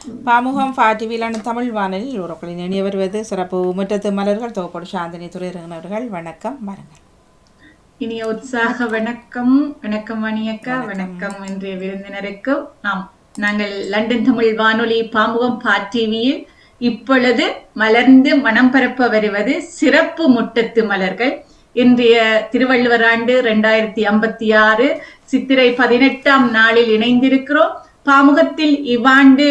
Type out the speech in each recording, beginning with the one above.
பாமுகம் டிவியிலான தமிழ் வானொலியில் உறவுகளின் இணைய வருவது சிறப்பு முற்றத்து மலர்கள் தொகுப்போடு சாந்தினி துறையிறங்கினவர்கள். வணக்கம், வாருங்கள். இனிய உற்சாக வணக்கம். வணக்கம் மணியக்கா, வணக்கம் இன்றைய விருந்தினருக்கு. நாங்கள் லண்டன் தமிழ் வானொலி பாமுகம் டிவியில் இப்பொழுது மலர்ந்து மனம் பரப்ப வருவது சிறப்பு முற்றத்து மலர்கள். இன்றைய திருவள்ளுவர் ஆண்டு 2056 சித்திரை 18ஆம் நாளில் இணைந்திருக்கிறோம். பாமுகத்தில் இவ்வாண்டு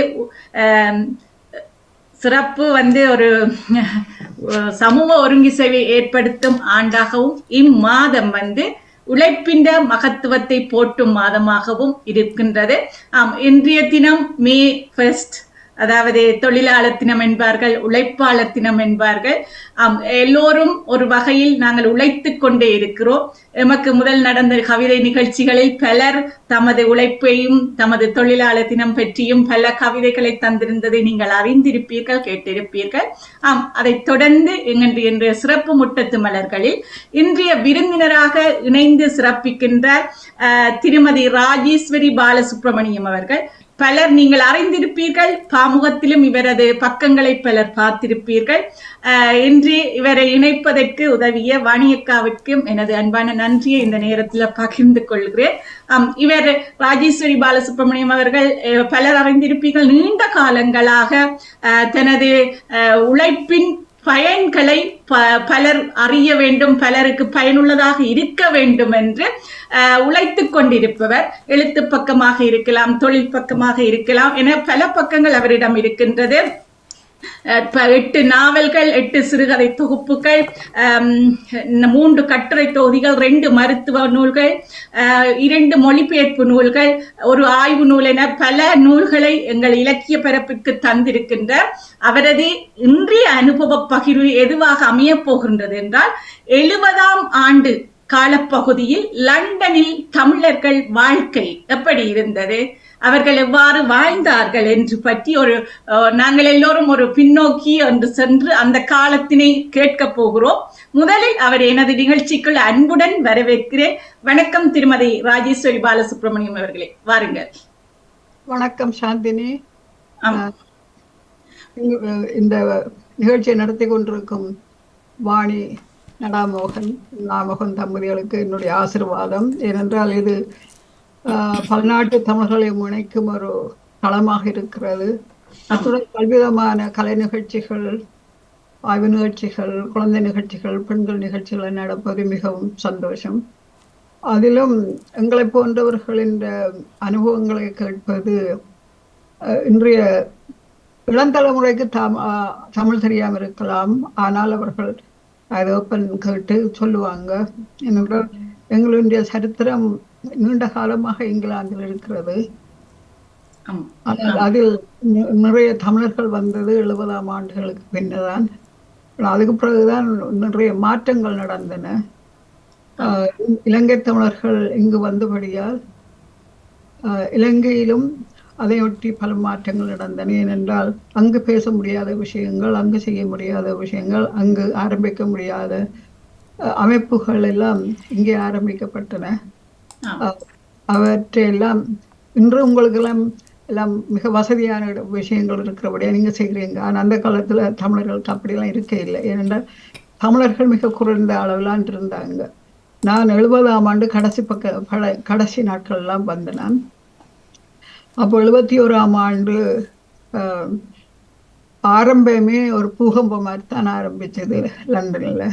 சிறப்பு ஒரு சமூக ஒருங்கிசைவை ஏற்படுத்தும் ஆண்டாகவும் இம்மாதம் உழைப்பின் மகத்துவத்தை போற்றும் மாதமாகவும் இருக்கின்றது. இன்றைய தினம் மே 1, அதாவது தொழிலாளர் தினம் என்பார்கள், உழைப்பாளர் தினம் என்பார்கள். எல்லோரும் ஒரு வகையில் நாங்கள் உழைத்துக் கொண்டே இருக்கிறோம். எமக்கு முதல் நடந்த கவிதை நிகழ்ச்சிகளில் பலர் தமது உழைப்பையும் தமது தொழிலாளர் தினம் பற்றியும் பல கவிதைகளை தந்திருந்ததை நீங்கள் அறிந்திருப்பீர்கள், கேட்டிருப்பீர்கள். அதைத் தொடர்ந்து இன்றைய சிறப்பு முற்றத்து மலர்களில் இன்றைய விருந்தினராக இணைந்து சிறப்பிக்கின்றார் திருமதி ராஜேஸ்வரி பாலசுப்ரமணியம் அவர்கள். பலர் நீங்கள் அறிந்திருப்பீர்கள், பாமுகத்திலும் இவரது பக்கங்களை பலர் பார்த்திருப்பீர்கள். இன்று இவரை இணைப்பதற்கு உதவிய வாணியக்காவிற்கும் எனது அன்பான நன்றியை இந்த நேரத்தில் பகிர்ந்து கொள்கிறேன். இவர் ராஜேஸ்வரி பாலசுப்ரமணியம் அவர்கள் பலர் அறிந்திருப்பீர்கள், நீண்ட காலங்களாக தனது உழைப்பின் பயன்களை பலர் அறிய வேண்டும், பலருக்கு பயனுள்ளதாக இருக்க வேண்டும் என்று உழைத்துக் கொண்டிருப்பவர். எழுத்து பக்கமாக இருக்கலாம், தொழில் பக்கமாக இருக்கலாம் என பல பக்கங்கள் அவரிடம் இருக்கின்றது. 8 நாவல்கள், 8 சிறுகதை தொகுப்புகள், 3 கட்டுரை தொகுதிகள், 2 மருத்துவ நூல்கள், 2 மொழிபெயர்ப்பு நூல்கள், ஒரு ஆய்வு நூல் என பல நூல்களை எங்கள் இலக்கிய பரப்பிற்கு தந்திருக்கின்ற அவரது இன்றைய அனுபவ பகிர்வு எதுவாக அமையப் போகின்றது என்றால், 70ஆம் ஆண்டு காலப்பகுதியில் லண்டனில் தமிழர்கள் வாழ்க்கை எப்படி இருந்தது, அவர்கள் எவ்வாறு வாழ்ந்தார்கள் என்று பற்றி நாங்கள் எல்லோரும் ஒரு பின்னோக்கி என்று சென்று அந்த காலத்தினை கேட்க போகிறோம். முதலில் அவர் எனது நிகழ்ச்சிக்குள் அன்புடன் வரவேற்கிறேன். வணக்கம் திருமதி ராஜேஸ்வரி பாலசுப்ரமணியம் அவர்களே, வாருங்கள். வணக்கம் சாந்தினி. இந்த நிகழ்ச்சியை நடத்தி கொண்டிருக்கும் வாணி நாமோகன் தம்பதிகளுக்கு என்னுடைய ஆசீர்வாதம். ஏனென்றால் இது பல்நாட்டு தமிழர்களை இணைக்கும் ஒரு களமாக இருக்கிறது. அத்துடன் பல்விதமான கலை நிகழ்ச்சிகள், ஆய்வு நிகழ்ச்சிகள், குழந்தை நிகழ்ச்சிகள், பெண்கள் நிகழ்ச்சிகளை நடப்பது மிகவும் சந்தோஷம். அதிலும் எங்களை போன்றவர்களின் அனுபவங்களை கேட்பது, இன்றைய இளந்தலைமுறைக்கு தமிழ் தெரியாமல் இருக்கலாம், ஆனால் அவர்கள் அதை ஓப்பன் கேட்டு சொல்லுவாங்க. ஏனென்றால் எங்களுடைய சரித்திரம் நீண்ட காலமாக இங்கிலாந்தில் இருக்கிறது. ஆனால் அதில் நிறைய தமிழர்கள் வந்தது 70ஆம் ஆண்டுகளுக்கு பின்னதான். அதுக்கு பிறகுதான் நிறைய மாற்றங்கள் நடந்தன. இலங்கை தமிழர்கள் இங்கு வந்தபடியால் இலங்கையிலும் அதையொட்டி பல மாற்றங்கள் நடந்தன. ஏனென்றால் அங்கு பேச முடியாத விஷயங்கள், அங்கு செய்ய முடியாத விஷயங்கள், அங்கு ஆரம்பிக்க முடியாத அமைப்புகள் எல்லாம் இங்கே ஆரம்பிக்கப்பட்டன. அவற்றையெல்லாம் இன்று உங்களுக்கு எல்லாம் மிக வசதியான விஷயங்கள் இருக்கிறபடியா நீங்க செய்கிறீங்க. ஆனால் அந்த காலத்துல தமிழர்களுக்கு அப்படியெல்லாம் இருக்க இல்லை. ஏனென்றால் தமிழர்கள் மிக குறைந்த அளவிலான் இருந்தாங்க. நான் 70ஆம் ஆண்டு கடைசி நாட்கள் எல்லாம் வந்தேன். நான் அப்போ 71ஆம் ஆண்டு ஆரம்பமே ஒரு பூகம்பம் மாதிரி தான் ஆரம்பிச்சது லண்டன்ல.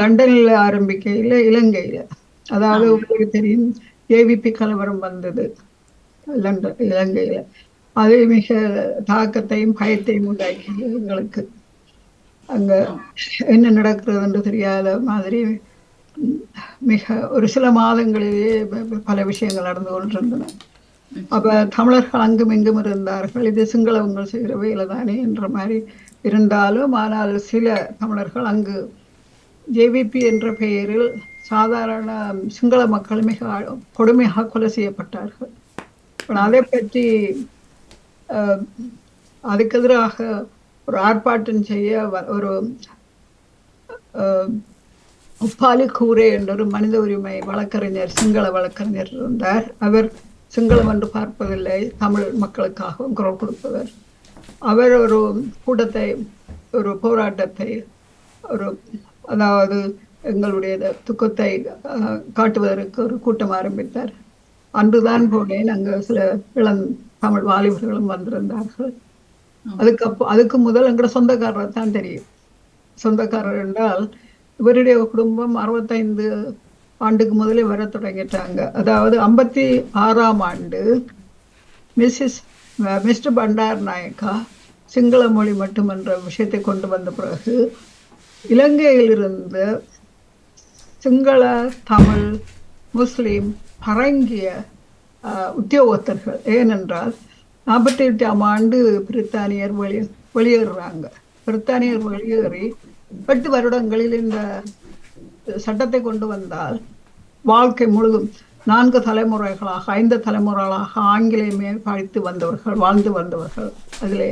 லண்டன்ல ஆரம்பிக்கையில இலங்கையில, அதாவது உங்களுக்கு தெரியும், ஏவிபி கலவரம் வந்தது இலங்கையில. அது மிக தாக்கத்தையும் பயத்தையும் உண்டாக்கியது எங்களுக்கு. அங்க என்ன நடக்கிறது என்று தெரியாத மாதிரி மிக ஒரு சில மாதங்களிலேயே பல விஷயங்கள் நடந்து கொண்டிருந்தன. அப்ப தமிழர்கள் அங்கும் இங்கும் இருந்தார்கள். இது சிங்களவங்கள் செய்கிற வேலை தானே என்ற மாதிரி இருந்தாலும், ஆனால் சில தமிழர்கள் அங்கு ஜேவிபி என்ற பெயரில் சாதாரண சிங்கள மக்கள் மிக கொடுமையாக கொலை செய்யப்பட்டார்கள். அதை பற்றி அதுக்கு எதிராக ஒரு ஆர்ப்பாட்டம் செய்ய ஒரு உப்பாலி கூரே என்ற ஒரு மனித உரிமை வழக்கறிஞர், சிங்கள வழக்கறிஞர் இருந்தார். அவர் சிங்களம் என்று பார்ப்பதில்லை, தமிழ் மக்களுக்காகவும் குரல் கொடுப்பவர். அவர் ஒரு கூட்டத்தை, ஒரு போராட்டத்தை, ஒரு அதாவது எங்களுடைய துக்கத்தை காட்டுவதற்கு ஒரு கூட்டம் ஆரம்பித்தார். அன்றுதான் போனேன். அங்கு சில இளம் தமிழ் வாலிபர்களும் வந்திருந்தார்கள். அதுக்கு முதல் எங்கட சொந்தக்காரர் தான் தெரியும். சொந்தக்காரர் என்றால் இவருடைய குடும்பம் 65 ஆண்டுக்கு முதலே வர தொடங்கிட்டாங்க. அதாவது 56ஆம் ஆண்டு மிஸ்டர் பண்டார் நாயக்கா சிங்கள மொழி மட்டுமன்ற விஷயத்தை கொண்டு வந்த பிறகு இலங்கையிலிருந்து சிங்கள, தமிழ், முஸ்லிம் பரங்கிய உத்தியோகத்தர்கள், ஏனென்றால் 48ஆம் ஆண்டு பிரித்தானியர் வெளியேறுறாங்க. பிரித்தானியர் வெளியேறி 8 வருடங்களில் இந்த சட்டத்தை கொண்டு வந்தால் வாழ்க்கை முழுதும் 4 தலைமுறைகளாக 5 தலைமுறைகளாக ஆங்கிலேயமே படித்து வந்தவர்கள், வாழ்ந்து வந்தவர்கள். அதிலே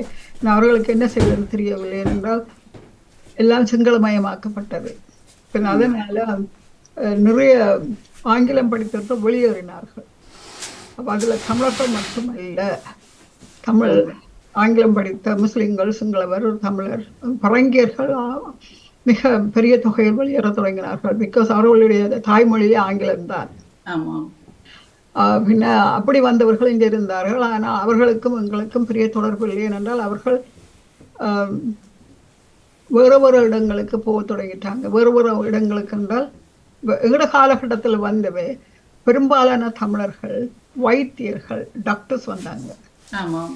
அவர்களுக்கு என்ன செய்வது தெரியவில்லை, ஏனென்றால் எல்லாம் சிங்களமயமாக்கப்பட்டது. அதனால நிறைய ஆங்கிலம் படித்தவர்கள் வெளியேறினார்கள். அப்ப அதுல தமிழர்கள் மட்டுமல்ல, தமிழ் ஆங்கிலம் படித்த முஸ்லிம்கள், சிங்களவர், தமிழர், பரங்கியர்கள் மிக பெரிய தொகையில் வெளியேற தொடங்கினார்கள். பிகாஸ் அவர்களுடைய தாய்மொழியே ஆங்கிலம்தான். பின்ன அப்படி வந்தவர்கள் இங்கே இருந்தார்கள். ஆனால் அவர்களுக்கும் எங்களுக்கும் பெரிய தொடர்பு இல்லை. ஏனென்றால் அவர்கள் வேறு வேறு இடங்களுக்கு போக தொடங்கிட்டாங்க. வேறு வேறு இடங்களுக்கு என்றால் எங்கட காலகட்டத்தில் வந்தவே பெரும்பாலான தமிழர்கள் வைத்தியர்கள், டாக்டர்ஸ் வந்தாங்க.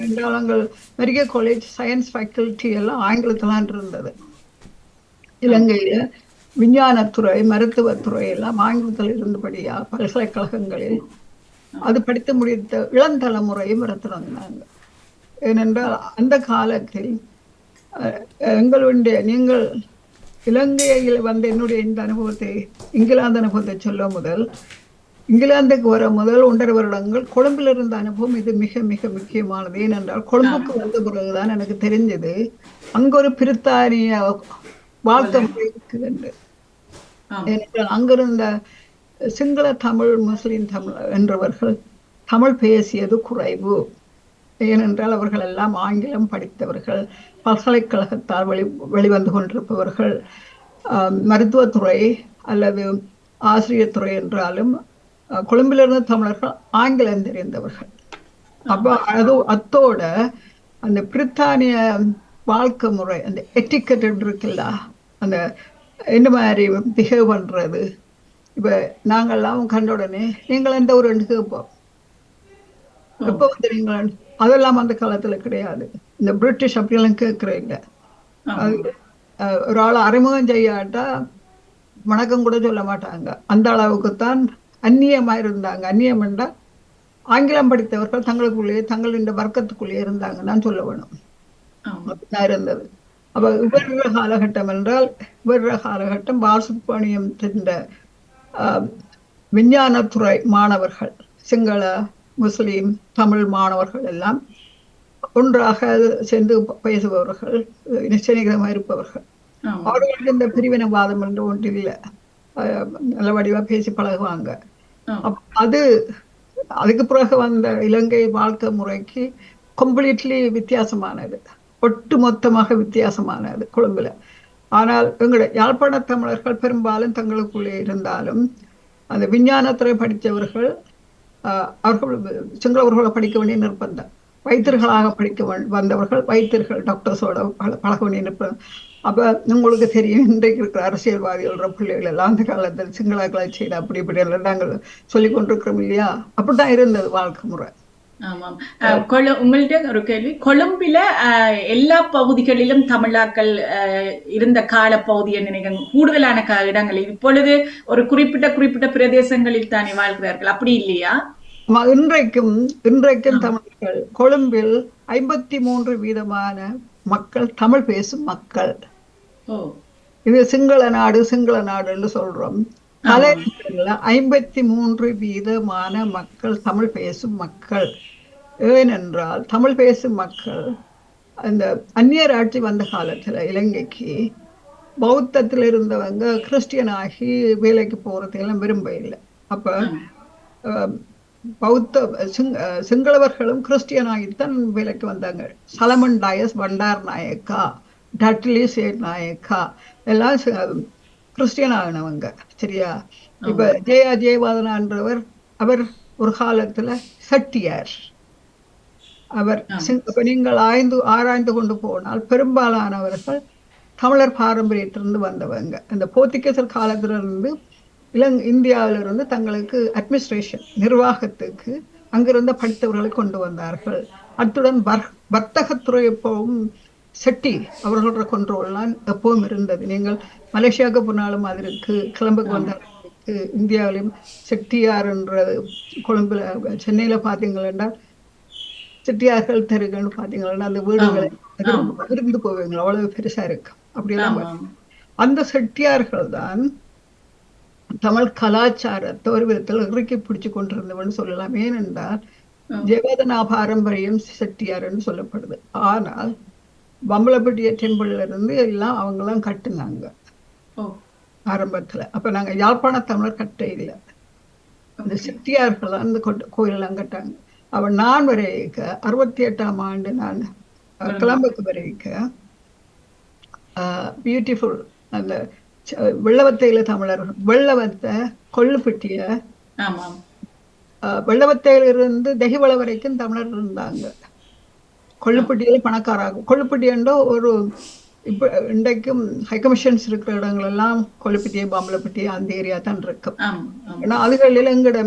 எங்கள் மெடிக்கல் காலேஜ் சயின்ஸ் ஃபேக்கல்டி எல்லாம் ஆங்கிலத்திலான் இருந்தது. இலங்கையில விஞ்ஞானத்துறை, மருத்துவத்துறை எல்லாம் ஆங்கிலத்தில் இருந்தபடியா பல்கலைக்கழகங்களில் அது படித்து முடித்த இளந்தலைமுறையும் வர தொடங்கினாங்க. ஏனென்றால் அந்த காலத்தில் நீங்கள் இலங்கையில் வந்து என்னுடைய இந்த அனுபவத்தை, இங்கிலாந்து அனுபவத்தை சொல்ல முதல், இங்கிலாந்துக்கு வர முதல் 1.5 வருடங்கள் கொழும்பில் இருந்த அனுபவம் இது மிக மிக முக்கியமானது. ஏனென்றால் கொழும்புக்கு வந்த பிறகுதான் எனக்கு தெரிஞ்சது அங்க ஒரு பிரித்தானிய வாழ்க்கை முறை இருக்குது. ஏனென்றால் அங்கிருந்த சிங்கள தமிழ், முஸ்லிம் தமிழ் என்றவர்கள் தமிழ் பேசியது குறைவு. ஏனென்றால் அவர்கள் எல்லாம் ஆங்கிலம் படித்தவர்கள், பல்கலைக்கழகத்தால் வெளிவந்து கொண்டிருப்பவர்கள், மருத்துவத்துறை அல்லது ஆசிரியர் துறை என்றாலும் கொழும்பிலிருந்து தமிழர்கள் ஆங்கிலம் தெரிந்தவர்கள். அப்போ அத்தோட அந்த பிரித்தானிய வாழ்க்கை முறை, அந்த எட்டிக்கெட் இருக்குல்ல, அந்த என்ன மாதிரி பிஹேவ் பண்றது, இப்ப நாங்கள்லாம் கண்ட உடனே நீங்கள் எந்த ஒரு கேட்போம், எப்போ வந்துடுறீங்களா, அதெல்லாம் அந்த காலத்துல கிடையாது. இந்த பிரிட்டிஷ் அப்படியெல்லாம் கேட்கறீங்க. ஒரு ஆள் அறிமுகம் செய்யாட்டா வணக்கம் கூட சொல்ல மாட்டாங்க. அந்த அளவுக்குத்தான் அந்நியமா இருந்தாங்க. அந்நியம் என்றால் ஆங்கிலம் படித்தவர்கள் தங்களுக்குள்ளேயே தங்களின் வர்க்கத்துக்குள்ளேயே இருந்தாங்கன்னு சொல்ல வேணும். அப்படிதான் இருந்தது. அப்ப இவர காலகட்டம் என்றால் இவர காலகட்டம் பாசுபாணியம் சென்ற விஞ்ஞானத்துறை மாணவர்கள், சிங்கள, முஸ்லிம், தமிழ் மாணவர்கள் எல்லாம் ஒன்றாக சேர்ந்து பேசுபவர்கள், நிச்சயமாக இருப்பவர்கள். அவர்களுக்கு இந்த பிரிவினவாதம் என்று ஒன்று இல்லை. நல்ல வடிவா பேசி பழகுவாங்க. அதுக்கு பிறகு வந்த இலங்கை வாழ்க்கை முறைக்கு கம்ப்ளீட்லி வித்தியாசமானது, ஒட்டு மொத்தமாக வித்தியாசமானது கொழும்புல. ஆனால் எங்களுடைய யாழ்ப்பாண தமிழர்கள் பெரும்பாலும் தங்களுக்குள்ளே இருந்தாலும் அந்த விஞ்ஞானத்துறை படித்தவர்கள் அவர்கள் சிங்களவர்களை படிக்க வேண்டிய நிர்பந்தம். வைத்தியர்களாக படிக்க வந்தவர்கள் வைத்தியர்கள், டாக்டர்ஸோட பழக வேண்டிய நிர்பந்தம். அப்ப உங்களுக்கு தெரியும், இன்றைக்கு இருக்கிற அரசியல்வாதிகளோட பிள்ளைகள் எல்லாம் அந்த காலத்தில் சிங்களர்களை செய்த அப்படி இப்படி எல்லாம் நாங்கள் சொல்லிக் கொண்டிருக்கிறோம் இல்லையா? அப்படித்தான் இருந்தது வாழ்க்கை முறை. ஆமாம். உங்கள்ட்ட ஒரு கேள்வி. கொழும்பில எல்லா பகுதிகளிலும் தமிழாக்கள் இருந்த கால பகுதியை நினைக்கிறேன், கூடுதலான இடங்களில். இப்பொழுது ஒரு குறிப்பிட்ட பிரதேசங்களில் தானே வாழ்கிறார்கள், அப்படி இல்லையா? இன்றைக்கும் தமிழர்கள் கொழும்பில் 53% மக்கள் தமிழ் பேசும் மக்கள். இது சிங்கள நாடு என்று சொல்றோம். பல 53% மக்கள் தமிழ் பேசும் மக்கள். ஏனென்றால் தமிழ் பேசும் மக்கள் அந்த அந்நியர் ஆட்சி வந்த காலத்துல இலங்கைக்கு பௌத்தத்தில் இருந்தவங்க கிறிஸ்டியன் ஆகி வேலைக்கு போறதுக்கெல்லாம் விரும்ப இல்லை. அப்ப பௌத்த சிங்களவர்களும் கிறிஸ்டியனாகித்தான் வேலைக்கு வந்தாங்க. சலமன் டாயஸ் பண்டார் நாயக்கா, டட்லி சேட் நாயக்கா எல்லாம் கிறிஸ்டியன் ஆகினவங்க. சரியா? இப்ப ஜெயவாதனான்றவர் அவர் ஒரு காலத்துல செட்டியார். அவர் இப்ப நீங்கள் ஆராய்ந்து கொண்டு போனால் பெரும்பாலானவர்கள் தமிழர் பாரம்பரியத்திலிருந்து வந்தவங்க. அந்த போர்த்துகீசர் காலத்திலிருந்து இந்தியாவிலிருந்து தங்களுக்கு அட்மினிஸ்ட்ரேஷன் நிர்வாகத்துக்கு அங்கிருந்த படித்தவர்களை கொண்டு வந்தார்கள். அத்துடன் வர்த்தகத்துறை எப்பவும் செட்டி அவர்களோட கொண்டோல்லாம் எப்பவும் இருந்தது. நீங்கள் மலேசியாவுக்கு போனாலும் அதற்கு கிளம்புக்கு வந்தவர்களுக்கு இந்தியாவிலும் செட்டியார்ன்றது கொழும்புல சென்னையில பாத்தீங்கன்னா செட்டியார்கள் தெருகள்னு பாத்தீங்கன்னா அந்த வீடுகளை இருந்து போவீங்க, அவ்வளவு பெருசா இருக்கு. அப்படியெல்லாம் அந்த செட்டியார்கள் தான் தமிழ் கலாச்சாரத்தை ஒரு விதத்தில் இறுக்கி பிடிச்சு கொண்டிருந்தவன்னு சொல்லலாம். ஏனென்றால் ஜெயவதனா பாரம்பரியம் செட்டியார்ன்னு சொல்லப்படுது. ஆனால் பம்பலப்பட்டிய டெம்பிள்ல இருந்து எல்லாம் அவங்கெல்லாம் கட்டுனாங்க ஆரம்பத்துல. அப்ப நாங்க யாழ்ப்பாண தமிழர் கட்ட இல்லை, அந்த செட்டியார்கள் தான் இந்த கோயிலெல்லாம் கட்டாங்க. அவன் நான் வரைக்க 68ஆம் ஆண்டு நான் கிளம்புக்கு வரைக்க பியூட்டிஃபுல் அந்த வெள்ளவத்தையில தமிழர் வெள்ளவத்தை கொள்ளுப்பட்டிய வெள்ளவத்தையிலிருந்து தெஹிவள வரைக்கும் தமிழர் இருந்தாங்க. கொள்ளுப்பட்டியில பணக்காராகும். கொள்ளுப்பட்டி என்ற ஒரு இப்ப இன்றைக்கும் ஹைகமிஷன்ஸ் இருக்கிற இடங்கள் எல்லாம் கொள்ளுப்பட்டியை பாம்பலப்பட்டி அந்த ஏரியா தான் இருக்கும். ஏன்னா அதுகளில் எங்கட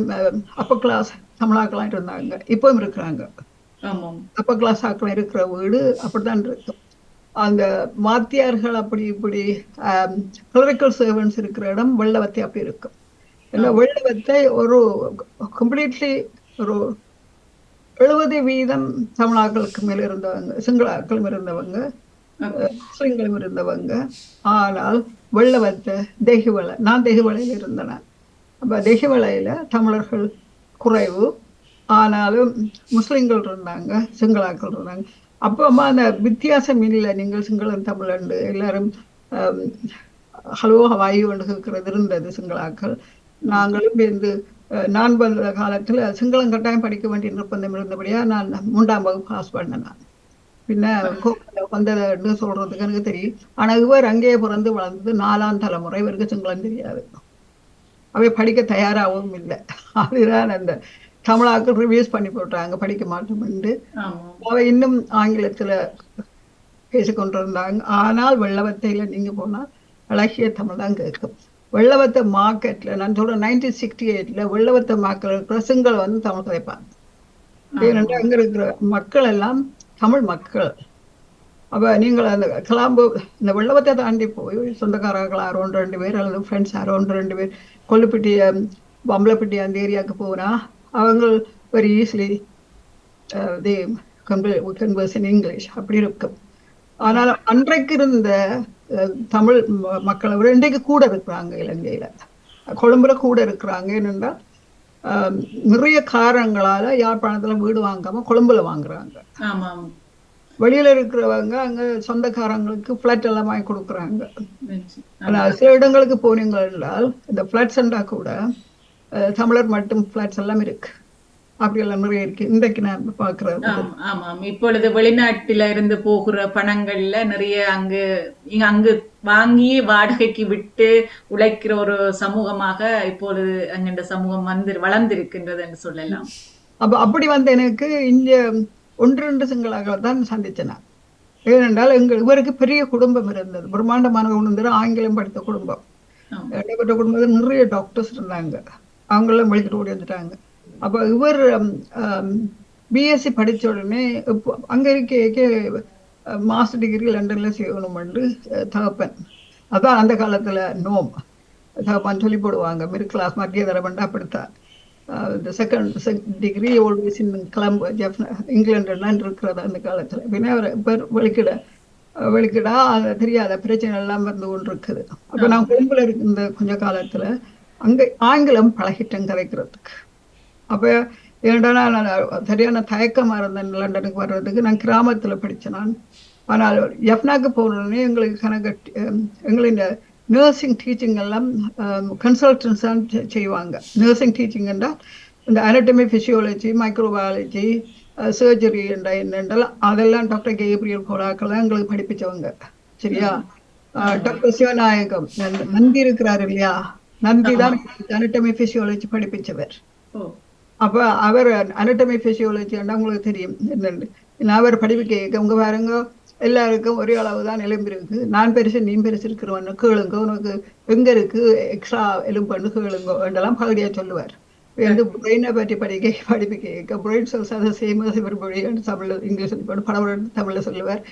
அப்பர் கிளாஸ் தமிழாக்கெல்லாம் இருந்தாங்க, இப்பவும் இருக்கிறாங்க. அப்பர் கிளாஸ் ஆக்கள் இருக்கிற வீடு அப்படித்தான் இருக்கும். அந்த வாத்தியார்கள் அப்படி இப்படி கிளரிக்கல் சர்வன்ஸ் இருக்கிற இடம் வெள்ளவத்தை அப்படி இருக்கும். ஏன்னா வெள்ளவத்தை ஒரு கம்ப்ளீட்லி ஒரு 70% தமிழாக்களுக்கு மேல இருந்தவங்க, சிங்களாக்களும் இருந்தவங்க, முஸ்லிம்களும் இருந்தவங்க. ஆனால் வெள்ளவத்தை தெஹிவளை, நான் தெஹிவளையில இருந்தேன். அப்ப தெஹிவளையில தமிழர்கள் குறைவு, ஆனாலும் முஸ்லிம்கள் இருந்தாங்க, சிங்களாக்கள் இருந்தாங்க. அப்போ அம்மா அந்த வித்தியாசம் இல்லை. நீங்கள் சிங்களம் தமிழண்டு எல்லாரும் ஹலோ ஹவாயு இருக்கிறது இருந்தது சிங்களாக்கள். நாங்களும் இருந்து நான் வந்த காலத்துல சிங்களம் கட்டாயம் படிக்க வேண்டிய நிர்பந்தம் இருந்தபடியா நான் 3ஆம் வகுப்பு பாஸ் பண்ணேன். நான் பின்ன வந்ததுன்னு சொல்றதுக்கு எனக்கு தெரியும். ஆனா இவர் அங்கேயே பிறந்து வளர்ந்தது 4ஆம் தலைமுறை, இவருக்கு சிங்களம் தெரியாது, அவை படிக்க தயாராகவும் இல்லை. அதுதான் அந்த தமிழாக்கள் ரிவியூஸ் பண்ணி போட்டாங்க, படிக்க மாட்டோம் என்று. அவை இன்னும் ஆங்கிலத்துல பேசிக்கொண்டிருந்தாங்க. ஆனால் வெள்ளவத்தையில நீங்க போனா அழகிய தமிழ் தான் கேட்கும். வெள்ளவத்தை மார்க்கெட்ல நான் சொல்றேன் 1968 வெள்ளவத்தை மார்க்கெட்ல இருக்கிற சிங்கள வந்து தமிழ் கதைப்பாங்க. ஏனென்றால் அங்க இருக்கிற மக்கள் எல்லாம் தமிழ் மக்கள். அப்ப நீங்கள் அந்த கிளம்பு இந்த வெள்ளவத்தை தாண்டி போய் சொந்தக்காரர்கள் 1-2 பேர் அல்லது ஃப்ரெண்ட்ஸ் 1-2 பேர் கொல்லுப்பட்டி பம்பலப்பட்டி அந்த ஏரியாவுக்கு போனா அவங்க very easily they converse in English அப்படி இருக்கும். ஆனால் அன்றைக்கு இருந்த தமிழ் மக்களை விட இன்றைக்கு கூட இருக்கிறாங்க. இலங்கையில கொழும்புல கூட இருக்கிறாங்க. ஏனென்றால் நிறைய காரணங்களால யாழ்ப்பாணத்துல வீடு வாங்காம கொழும்புல வாங்குறாங்க. வெளியில இருக்கிறவங்க அங்க சொந்தக்காரங்களுக்கு பிளாட் எல்லாம் வாங்கி கொடுக்குறாங்க. ஆனா சில இடங்களுக்கு போனீங்க என்றால் இந்த பிளாட்ஸ் என்றா கூட தமிழர் மட்டும் பிளாட்ஸ் எல்லாம் இருக்கு, அப்படி எல்லாம் நிறைய இருக்கு. இன்றைக்கு நான் பாக்குறேன். ஆமாம், இப்பொழுது வெளிநாட்டில இருந்து போகிற பணங்கள்ல நிறைய அங்கு வாங்கி வாடகைக்கு விட்டு உழைக்கிற ஒரு சமூகமாக இப்பொழுது அங்க சமூகம் வளர்ந்திருக்கின்றது என்று சொல்லலாம். அப்படி வந்து எனக்கு இங்க 1-2 சிங்களாக தான் சந்திச்சேன். ஏனென்றால் இவருக்கு பெரிய குடும்பம் இருந்தது, பிரம்மாண்டமான குடும்பம், ஆங்கிலம் படித்த குடும்பம், இடப்பட்ட குடும்பத்தில் நிறைய டாக்டர்ஸ் இருந்தாங்க, அவங்கெல்லாம் வெளிக்கிட்டு ஓடி வந்துட்டாங்க. அப்ப இவர் பிஎஸ்சி படிச்ச உடனே அங்க இருக்க மாஸ்டர் டிகிரி லண்டன்ல செய்யணும் என்று தகப்பன், அதான் அந்த காலத்துல நோம் தகப்பான் சொல்லி போடுவாங்க, மிடில் கிளாஸ் மத்திய தரப்பண்டா அப்படித்தான். இந்த செகண்ட் டிகிரி ஆல்வேஸ் இன் கிளம்பு இங்கிலாண்டுலாம் இருக்கிறது அந்த காலத்துல. பின்ன அவர் வெளிக்கிடா தெரியாத பிரச்சனை எல்லாம் வந்து கொண்டு இருக்குது. அப்ப நான் கொழும்புல இருந்த கொஞ்ச காலத்துல அங்க ஆங்கிலம் பழகிட்டேன் கரைக்கிறதுக்கு. அப்ப ஏன்டா நான் சரியான தயக்கமா இருந்தேன் லண்டனுக்கு வர்றதுக்கு. நான் கிராமத்துல படித்தேன் நான். ஆனால் எஃப்னாக்கு போனோடனே எங்களுக்கு கணக்கு எங்களின் நர்சிங் டீச்சிங் எல்லாம் கன்சல்டன்ஸ் தான் செய்வாங்க. நர்சிங் டீச்சிங் என்றால் இந்த anatomy physiology மைக்ரோபயாலஜி சர்ஜரி என்னென்றால் அதெல்லாம் டாக்டர் கேப்ரியல் கோலாக்கள் தான் எங்களுக்கு படிப்பிச்சவங்க. சரியா? டாக்டர் சிவநாயகம் நந்தி இருக்கிறாரு இல்லையா, நந்தி தான் anatomy physiology படிப்பிச்சவர். அப்ப அவர் anatomy physiology உங்களுக்கு தெரியும் என்னன்னு. அவர் படிப்பிக்க உங்க பாருங்க, எல்லாருக்கும் ஒரே அளவு தான் எலும்பு இருக்கு, நான் பெருசு நீ பெருசு இருக்கிறவன்னு கேளுங்க, உனக்கு எங்க இருக்கு எக்ஸ்ட்ரா எலும்புன்னு கேளுங்க என்றெல்லாம் பகுதியா சொல்லுவார். வந்து பிரெயினை பற்றி படிப்பிக்க பிரெயின் செல்ஸ் அதை சேம் மொழி தமிழ்ல இங்கிலீஷ் படம் தமிழ்ல சொல்லுவார்.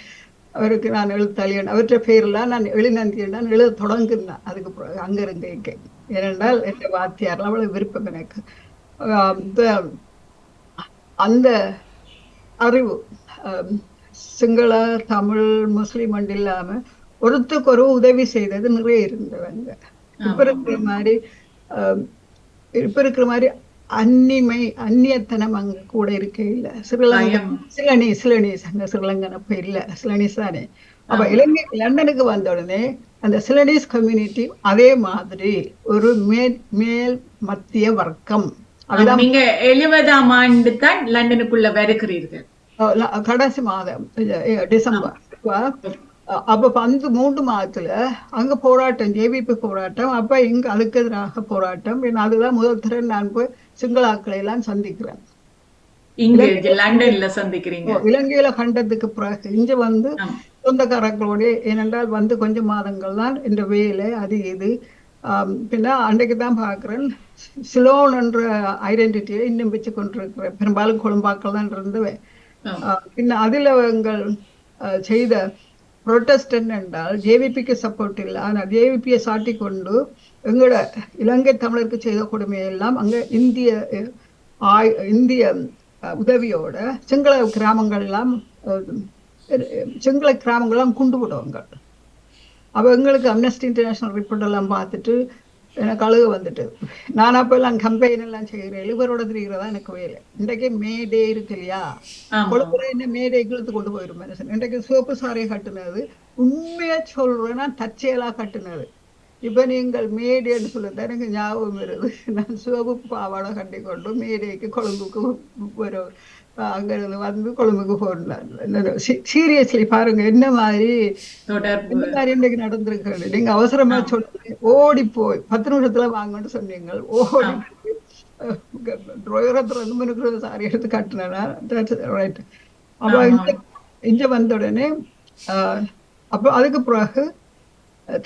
அவருக்கு நான் எழுத்தாளியன் அவற்றை பேரெல்லாம் நான் எழுநந்தியன் நான் எழுத தொடங்குனேன். அதுக்கு அங்க இருக்க ஏனென்றால் என் வாத்தியார் அவ்வளவு விருப்பம் எனக்கு. அந்த அறிவு சிங்கள தமிழ் முஸ்லிம் இல்லாம ஒருத்தருக்கு ஒரு உதவி செய்தது நிறைய இருந்தவங்க. இப்ப இருக்கிற மாதிரி அந்நியத்தனம் அங்க கூட இருக்க இல்ல. ஸ்ரீலங்கன் அப்ப இல்ல, சிலனீஸ் தானே. அப்ப இலங்கை லண்டனுக்கு வந்த உடனே அந்த சிலனீஸ் கம்யூனிட்டி அதே மாதிரி ஒரு மேல் மத்திய வர்க்கம். நீங்க 70ஆம் ஆண்டு தான் லண்டனுக்குள்ள வருகிறீர்கள். கடைசி மாதம் டிசம்பர். அப்ப 3 மாதத்துல அங்க போராட்டம், ஜேவிபி போராட்டம். அப்ப இங்க அதுக்கு எதிராக போராட்டம். அதுதான் முதல் திறன் நான் போய் சிங்களாக்களை எல்லாம் சந்திக்கிறேன். லண்டன்ல சந்திக்கிறீங்க. இலங்கையில கண்டதுக்கு பிறகு இங்க வந்து சொந்தக்காரர்களோட, ஏனென்றால் வந்து கொஞ்சம் மாதங்கள் தான் இந்த வேலை அது இது. பின்ன அன்றைக்கு தான் பாக்குறேன் சிலோன் என்ற ஐடென்டிட்டியை இன்னும் வச்சு கொண்டிருக்கிறேன். பெரும்பாலும் கொழும்பாக்கள் தான் இருந்தவன். பின்ன அதுல எங்கள் செய்த புரொட்டஸ்டன்ட் என்றால் ஜேவிபிக்கு சப்போர்ட் இல்லை, ஆனால் ஜேவிபியை சாட்டி கொண்டு எங்களோட இலங்கை தமிழருக்கு செய்த கொடுமையெல்லாம் அங்க இந்திய உதவியோட சிங்கள கிராமங்கள்லாம் குண்டு விடுவாங்க. அப்ப எங்களுக்கு அம்னஸ்டி இன்டர்நேஷனல் ரிப்போர்ட் எல்லாம் பார்த்துட்டு எனக்கு அழுக வந்துட்டு, நான் அப்ப எல்லாம் கம்பெயின் எல்லாம் செய்கிறேன், இவரோட தெரிகிறதா எனக்கு வேலை. இன்றைக்கு மேடே இருக்கு இல்லையா, கொழும்புல என்ன மேடே இழுத்து கொண்டு போயிடும் மனுஷன். இன்றைக்கு சிவப்பு சாரையை கட்டுனது, உண்மையா சொல்றேன்னா தற்செயலா கட்டுனது. இப்ப நீங்கள் மேடேன்னு சொல்லுறது எனக்கு ஞாபகம் வருது. நான் சிவப்பு பாவாடை கட்டி கொண்டு மேடேக்கு கொழும்புக்கு ஒரு அங்க இருந்து வந்து கொழும்புக்கு போனார். சீரியஸ்லி பாருங்க என்ன மாதிரி இன்னைக்கு நடந்திருக்கு. நீங்க அவசரமா சொல்லுங்க, ஓடி போய் 10 நிமிஷத்துல வாங்கன்னு சொன்னீங்க, ஓடி ட்ரோயரத்துல இருந்து முன்னுக்கு சாரி எடுத்து கட்டினா ரைட். அப்ப இங்க வந்த உடனே அப்ப அதுக்கு பிறகு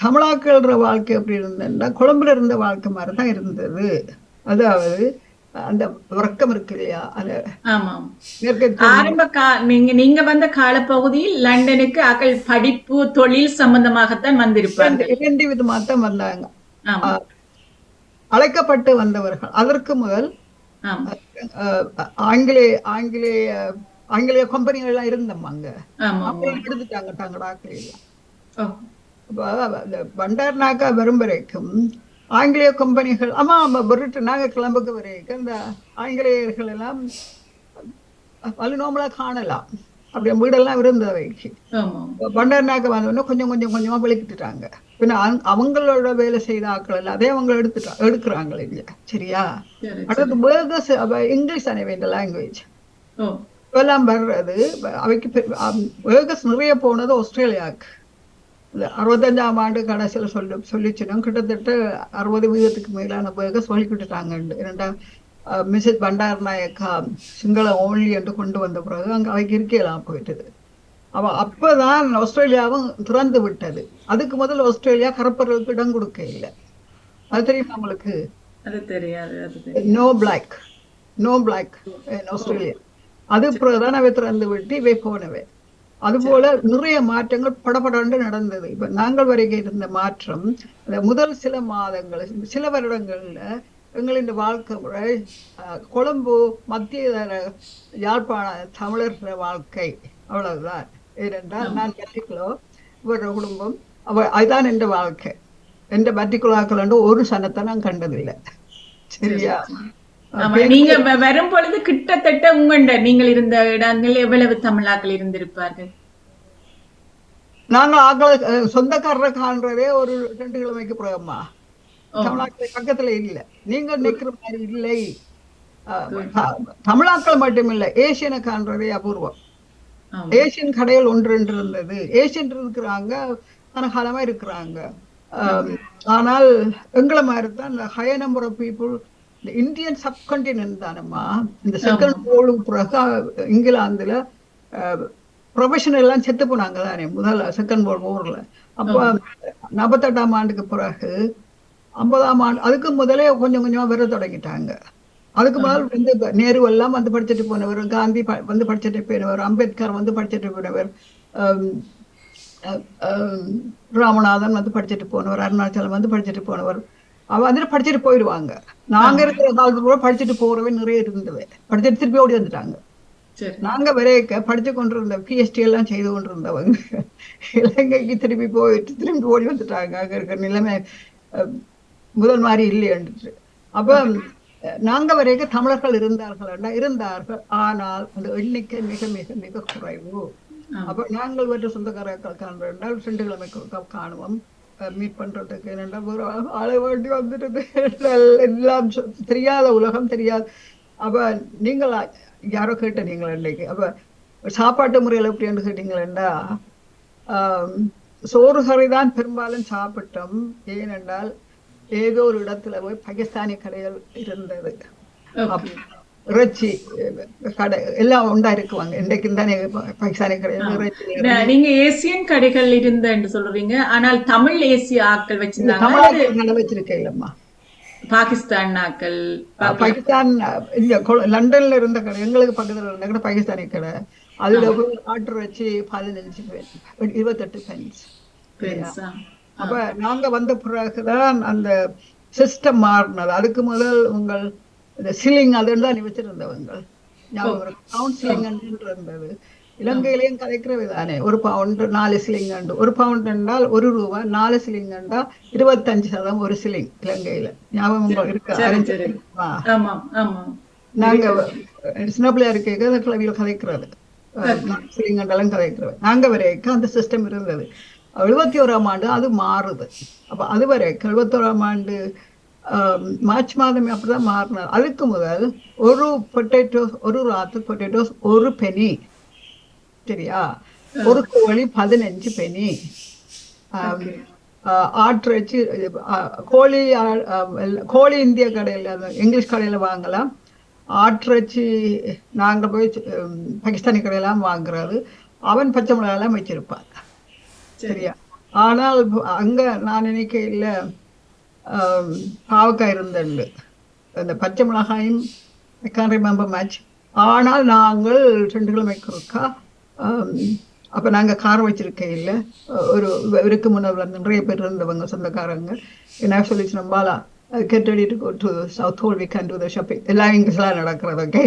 தமிழாக்கள்ற வாழ்க்கை எப்படி இருந்ததுன்னா கொழும்புல இருந்த வாழ்க்கை மாதிரிதான் இருந்தது. அதாவது அந்த வர்க்கம் இருக்கு இல்லையா, நீங்க வந்த காலப்பகுதியில் லண்டனுக்கு அகல் படிப்பு தொழில் சம்பந்தமாகத்தான் வந்திருப்பாங்க. 2 விதமா தான் வந்தாங்க. அழைக்கப்பட்டு வந்தவர்கள் அதற்கு முதல் ஆங்கிலேய கம்பெனிகள் எல்லாம் இருந்தோம் அங்க, எடுத்துட்டாங்க தங்கடாக்கள் எல்லாம். பண்டார்நாக்கா வரும் வரைக்கும் ஆங்கிலேய கம்பெனிகள் நாங்க கிளம்புக்கு வரைக்கும் இந்த ஆங்கிலேயர்கள் எல்லாம் வலுநோம்பலா காணலாம். அப்படி வீடெல்லாம் இருந்தவைக்கு பண்டார்நாக்கா வந்தோடனே கொஞ்சம் கொஞ்சமா வெளிக்கிட்டுட்டாங்க. பின்ன அவங்களோட வேலை செய்த ஆக்கள் எல்லாம் அதே அவங்க எடுக்கிறாங்க இல்லையா. சரியா? அடுத்தது பேர்கஸ், இங்கிலீஷ் தானே இந்த லாங்குவேஜ் எல்லாம் வர்றது. அவைக்கு பேர்கஸ் நிறைய போனது ஆஸ்திரேலியாவுக்கு. 65ஆம் ஆண்டு கடைசியில் சொல்லிச்சுன்னா கிட்டத்தட்ட 60% மேலான பேர்க சொல்லிக்கிட்டுட்டாங்க. மிஸ்ஸஸ் பண்டார்நாயக்கா சிங்கள ஓன்லி என்று கொண்டு வந்த பிறகு அங்க அவைக்கு இருக்கலாம் போயிட்டது. அப்பதான் ஆஸ்திரேலியாவும் திறந்து விட்டது. அதுக்கு முதல் ஆஸ்திரேலியா கருப்பர்களுக்கு இடம் கொடுக்க இல்லை. அது தெரியுமா உங்களுக்கு? அது தெரியாது. No black Australia. அது பிறகுதான் அவை திறந்து விட்டு இவை போனவை. அதுபோல நிறைய மாற்றங்கள் படப்படாண்டு நடந்தது. இப்ப நாங்கள் வரைக்கும் இருந்த மாற்றம் முதல் சில மாதங்கள் சில வருடங்கள்ல எங்களின் வாழ்க்கை முறை கொழும்பு மத்திய யாழ்ப்பாண தமிழர் வாழ்க்கை அவ்வளவுதான். ஏனென்றால் நான் பர்டிகுலோ இவரோட குடும்பம் அதுதான் என்ற வாழ்க்கை. எந்த பர்டிகுலாக்கள் ஒரு சனத்தை நான் கண்டதில்லை. சரியா? நீங்க வரும் பொழுது கிட்டத்தட்ட உங்கண்ட நீங்கள் இருந்த இடங்கள் எவ்வளவு தமிழாக்கள் இருந்திருப்பார்கள்? நாங்க ஆக்களை சொந்தக்காரரை காண்றதே ஒரு 2 கிழமைக்கு பிறகுமா. தமிழாக்கள் பக்கத்துல இல்ல, நீங்க நிக்கிற மாதிரி இல்லை. தமிழாக்கள் மட்டுமில்லை, ஏசியனை காண்றதே அபூர்வம். ஏசியன் கடைகள் ஒன்று ரெண்டு இருந்தது, ஏசியன் இருக்கிறாங்க, கனகாலமா இருக்கிறாங்க. ஆனால் எங்களை மாதிரி தான் இந்த ஹையர் நம்பர் ஆஃப் பீப்புள் இந்த இந்தியன் சப்கான்டினென்ட் தானம்மா. இந்த செகண்ட் வேர்ல்டு பிறகு இங்கிலாந்துல ப்ரொஃபஷனல் எல்லாம் செத்து போனாங்க தானே முதல்ல செகண்ட் வேர்ல்டு வார்ல. அப்போ 48ஆம் ஆண்டுக்கு பிறகு 50ஆம் ஆண்டு அதுக்கு முதலே கொஞ்சம் கொஞ்சமா வர தொடங்கிட்டாங்க. அதுக்கு முதல் வந்து நேரு எல்லாம் வந்து படிச்சுட்டு போனவர், காந்தி வந்து படிச்சுட்டு போனவர், அம்பேத்கர் வந்து படிச்சுட்டு போனவர், ராமநாதன் வந்து படிச்சுட்டு போனவர், அருணாச்சலம் வந்து படிச்சுட்டு போனவர். அவ வந்துட்டு படிச்சுட்டு போயிடுவாங்க. நாங்க இருக்கிற காலத்துல கூட படிச்சுட்டு போறவே நிறைய இருந்தது, படிச்சுட்டு திருப்பி ஓடி வந்துட்டாங்க. நாங்க வரைக்க படிச்சு கொண்டிருந்த பிஎஸ்டி எல்லாம் செய்து கொண்டிருந்தவங்க இலங்கைக்கு திருப்பி போயிட்டு திரும்பி ஓடி வந்துட்டாங்க. அங்க இருக்கிற நிலைமை முதல் மாதிரி இல்லையன்று. அப்ப நாங்க வரைக்க தமிழர்கள் இருந்தார்கள், ஆனால் அந்த எண்ணிக்கை மிக மிக மிக குறைவு. அப்ப நாங்கள் வர சொந்தக்காரர்கள் காண்போம், 2 கிழமைக்கு காணுவோம், மீட் பண்றதுக்கு. என்னென்னா ஒரு ஆளை வேண்டி வந்துட்டு எல்லாம் தெரியாத உலகம் தெரியாது. அப்ப நீங்கள் யாரோ கேட்ட நீங்கள் இன்னைக்கு அப்ப சாப்பாட்டு முறையில் எப்படின்னு கேட்டீங்களா, சோறு கறிதான் பெரும்பாலும் சாப்பிட்டோம். ஏனென்றால் ஏதோ ஒரு இடத்துல போய் பாகிஸ்தானி கடைகள் இருந்தது, இறைச்சி கடை எல்லாம் உண்டா இருக்குவாங்க. இன்றைக்கு தானே பாகிஸ்தானி கடைகள். நீங்க ஏசியன் கடைகள் இருந்தேன்னு சொல்றீங்க, ஆனால் தமிழ் ஏசிய ஆட்கள் வச்சிருந்தாங்க. வச்சிருக்கேன் இல்லம்மா, பாகிஸ்தான் ஆக்கள். பாகிஸ்தான் இந்த லண்டன்ல இருந்த கடை, எங்களுக்கு பக்கத்துல இருந்த கடை பாகிஸ்தானி கடை. அதுல ஆட்டு வச்சு 28 பென்ஸ். அப்ப நாங்க வந்த பிறகுதான் அந்த சிஸ்டம் மாறினது. அதுக்கு முதல் உங்கள் சில்லிங் அதுன்னு தான் வச்சிருந்தவங்க. கவுன்சிலிங் இருந்தது. இலங்கையிலையும் கதைக்கிறது தானே, 1 பவுண்ட் 4 சிலிங். 1 பவுண்ட் என்றால் ₹1, 4 சிலிங் என்றால் 25% 1 சிலிங் இலங்கையில. ஞாபகம் இருக்கு? நாங்க சின்ன பிள்ளையா இருக்க கிளவியில் கதைக்கிறது, 4 சிலிங் என்றாலும் கதைக்கிறது. நாங்க வரைக்கும் அந்த சிஸ்டம் இருந்தது. 71ஆம் ஆண்டு அது மாறுது. அப்ப அது வரைக்கும் 71ஆம் ஆண்டு மார்ச் மாதமே அப்படிதான் மாறினார். அதுக்கு முதல் ஒரு பொட்டேட்டோஸ், ஒரு ராத்து பொட்டேட்டோஸ் 1 பெனி. சரியா? ஒரு கோழி 15 பெனி. ஆட்டிறைச்சி கோழி இந்திய கடையில, இங்கிலீஷ் கடையில வாங்கலாம். ஆட்டிறைச்சி நாங்க போய் பாகிஸ்தானி கடையெல்லாம் வாங்குறது. அவன் பச்சை மிளகாலாம் வச்சிருப்பான். சரியா? ஆனால் அங்க நான் நினைக்க இல்ல, பாவக்காய் இருந்தது, அந்த பச்சை மிளகாயும் I can't remember much. ஆனால் நாங்கள் 2 கிழமைக்கு இருக்கா அப்ப நாங்க கார் வச்சிருக்க இல்ல, இவருக்கு முன்னாள் நிறைய பேர் இருந்தவங்க சொந்தக்காரங்க. என்ன சொல்லிச்சு, Bala get ready to go to South Hall, we can do the shopping. எல்லாம் இங்கிலீஷ்லாம் நடக்கிறது. ஓகே,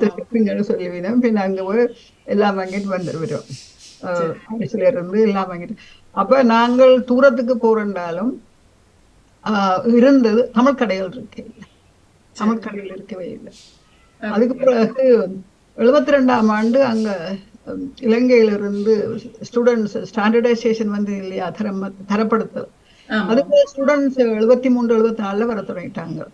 ஷாப்பிங்னு சொல்லிவிடும். பின் அங்க போய் எல்லாம் வாங்கிட்டு வந்துடுவோம், அரிசில இருந்து எல்லாம் வாங்கிட்டு. அப்ப நாங்கள் தூரத்துக்கு போறோம்னாலும் இருந்தது தமிழ் கடைகள் இருக்கே இல்லை, தமிழ் கடைகள் இருக்கவே இல்லை. அதுக்கு பிறகு 72ஆம் ஆண்டு அங்க இலங்கையிலிருந்து ஸ்டூடெண்ட்ஸ் ஸ்டாண்டர்டைசேஷன் வந்து இல்லையா, தரப்படுத்தல். அதுக்கு ஸ்டூடெண்ட்ஸ் 73, 74 வர தொடங்கிட்டாங்க.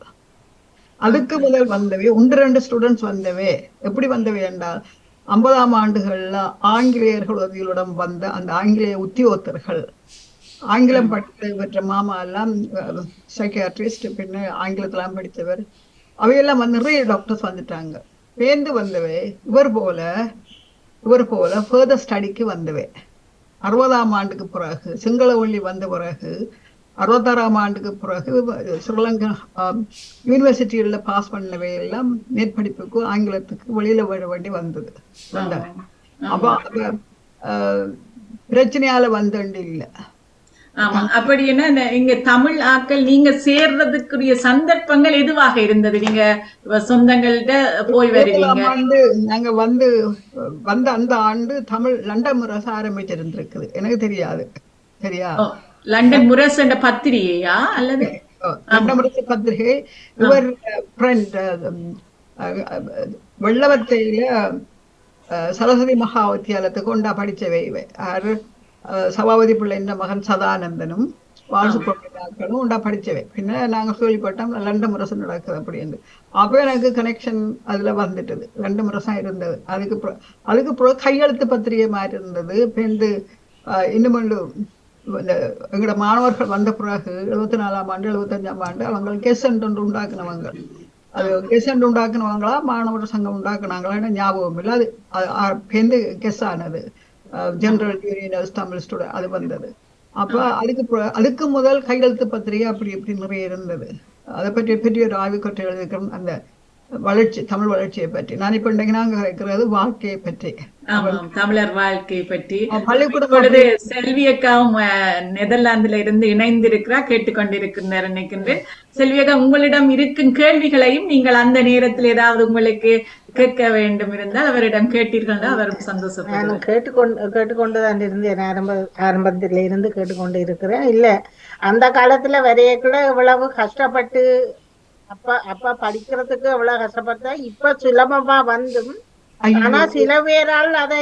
அதுக்கு முதல் வந்தவே 1-2 ஸ்டூடெண்ட்ஸ் வந்தவே. எப்படி வந்தவே என்றால் 50ஆம் ஆண்டுகள்ல ஆங்கிலேயர்கள் உதவியுடன் வந்த அந்த ஆங்கிலேய உத்தியோகத்தர்கள், ஆங்கிலம் படித்து பெற்ற மாமா எல்லாம் சைக்கியாட்ரிஸ்ட், பின்ன ஆங்கிலத்தெல்லாம் படித்தவர், அவையெல்லாம் வந்து நிறைய டாக்டர்ஸ் வந்துட்டாங்க. பேர்ந்து வந்தவே இவர் போல ஃபர்தர் ஸ்டடிக்கு வந்தவே. 60ஆம் ஆண்டுக்கு பிறகு சிங்களவள்ளி வந்த பிறகு 66ஆம் ஆண்டுக்கு பிறகு ஸ்ரீலங்கா யூனிவர்சிட்டியில பாஸ் பண்ணவே எல்லாம் மேற்படிப்புக்கு ஆங்கிலத்துக்கு வெளியில வர வேண்டி வந்தது. அப்ப பிரச்சனையால வந்தண்டு இல்லை. ஆமா, அப்படி என்ன இங்க தமிழ் ஆட்கள் நீங்க சேர்றதுக்குரிய சந்தர்ப்பங்கள் எதுவாக இருந்தது? நீங்க சொந்தங்கள்ட்ட போய் வருவீங்க. நாங்க வந்த அந்த ஆண்டு தமிழ் லண்டன் முரசு ஆரம்பிச்சிருந்திருக்குது, எனக்கு தெரியாது. சரியா? லண்டன் முரசு என்ற பத்திரிகையா அல்லது லண்டன் முரசு பத்திரிகை. இவர் ஃப்ரெண்ட் வெள்ளவத்தையில சரஸ்வதி மகா வித்தியாலயத்துக்கு கொண்டா படிச்சவை யாரு, சபாபதி பிள்ளை மகன் சதானந்தனும் பாலசுப்ரமணியாக்களும் உண்டா படிச்சவை. பின்ன நாங்க கேள்விப்பட்டோம் லண்டன் முரசு நடக்குது அப்படின்னு. அப்ப எனக்கு கனெக்ஷன் அதுல வந்துட்டது. லண்டன் முரசம் இருந்தது. அதுக்கு கையெழுத்து பத்திரிகை மாதிரி இருந்தது. பிந்து இன்னும் இந்த எங்களோட மாணவர்கள் வந்த பிறகு 74ஆம் ஆண்டு 75ஆம் ஆண்டு அவங்க கெசன்ட் ஒன்று உண்டாக்குனவங்க. அது கெசன்ட் உண்டாக்குனவங்களா மாணவர் சங்கம் உண்டாக்குனாங்களான்னு ஞாபகம் இல்லை. அது கெஸ் ஆனது ஜெனரல் யூனியன் தமிழ் ஸ்டூடெண்ட் அது வந்தது. அப்ப அதுக்கு முதல் கையெழுத்து பத்திரிகை அப்படி இப்படி நிறைய இருந்தது. அதை பற்றி பெரிய ஒரு ஆய்வு கட்டுரை எழுதிக்கிறோம். அந்த வளர்ச்சி, தமிழ் வளர்ச்சியை பற்றி. நான் இப்ப இன்னைக்கு நாங்க கேட்கிறது வாழ்க்கையை பற்றி, தமிழர் வாழ்க்கை பற்றி. பள்ளிக்கூட செல்வி அக்காவும் நெதர்லாந்துல இருந்து இணைந்திருக்கிறா, கேட்டுக்கொண்டிருக்கிறார் நினைக்கின்றேன். செல்வி அக்கா, உங்களிடம் இருக்கும் கேள்விகளையும் நீங்கள் அந்த நேரத்தில் ஏதாவது உங்களுக்கு கேட்க வேண்டும் இருந்தால் அவரிடம் கேட்டீர்கள், அவரும் சந்தோஷப்படுவார். கேட்டுக்கொண்டுதான் இருந்தேன். ஆரம்பத்தில இருந்து கேட்டுக்கொண்டு இருக்கிறேன். இல்ல அந்த காலத்துல வரையக்குள்ள இவ்வளவு கஷ்டப்பட்டு அப்பா படிக்கிறதுக்கு எவ்வளவு கஷ்டப்பட்டா இப்ப சுலபமா வந்தும், ஆனா சில பேரால் அதை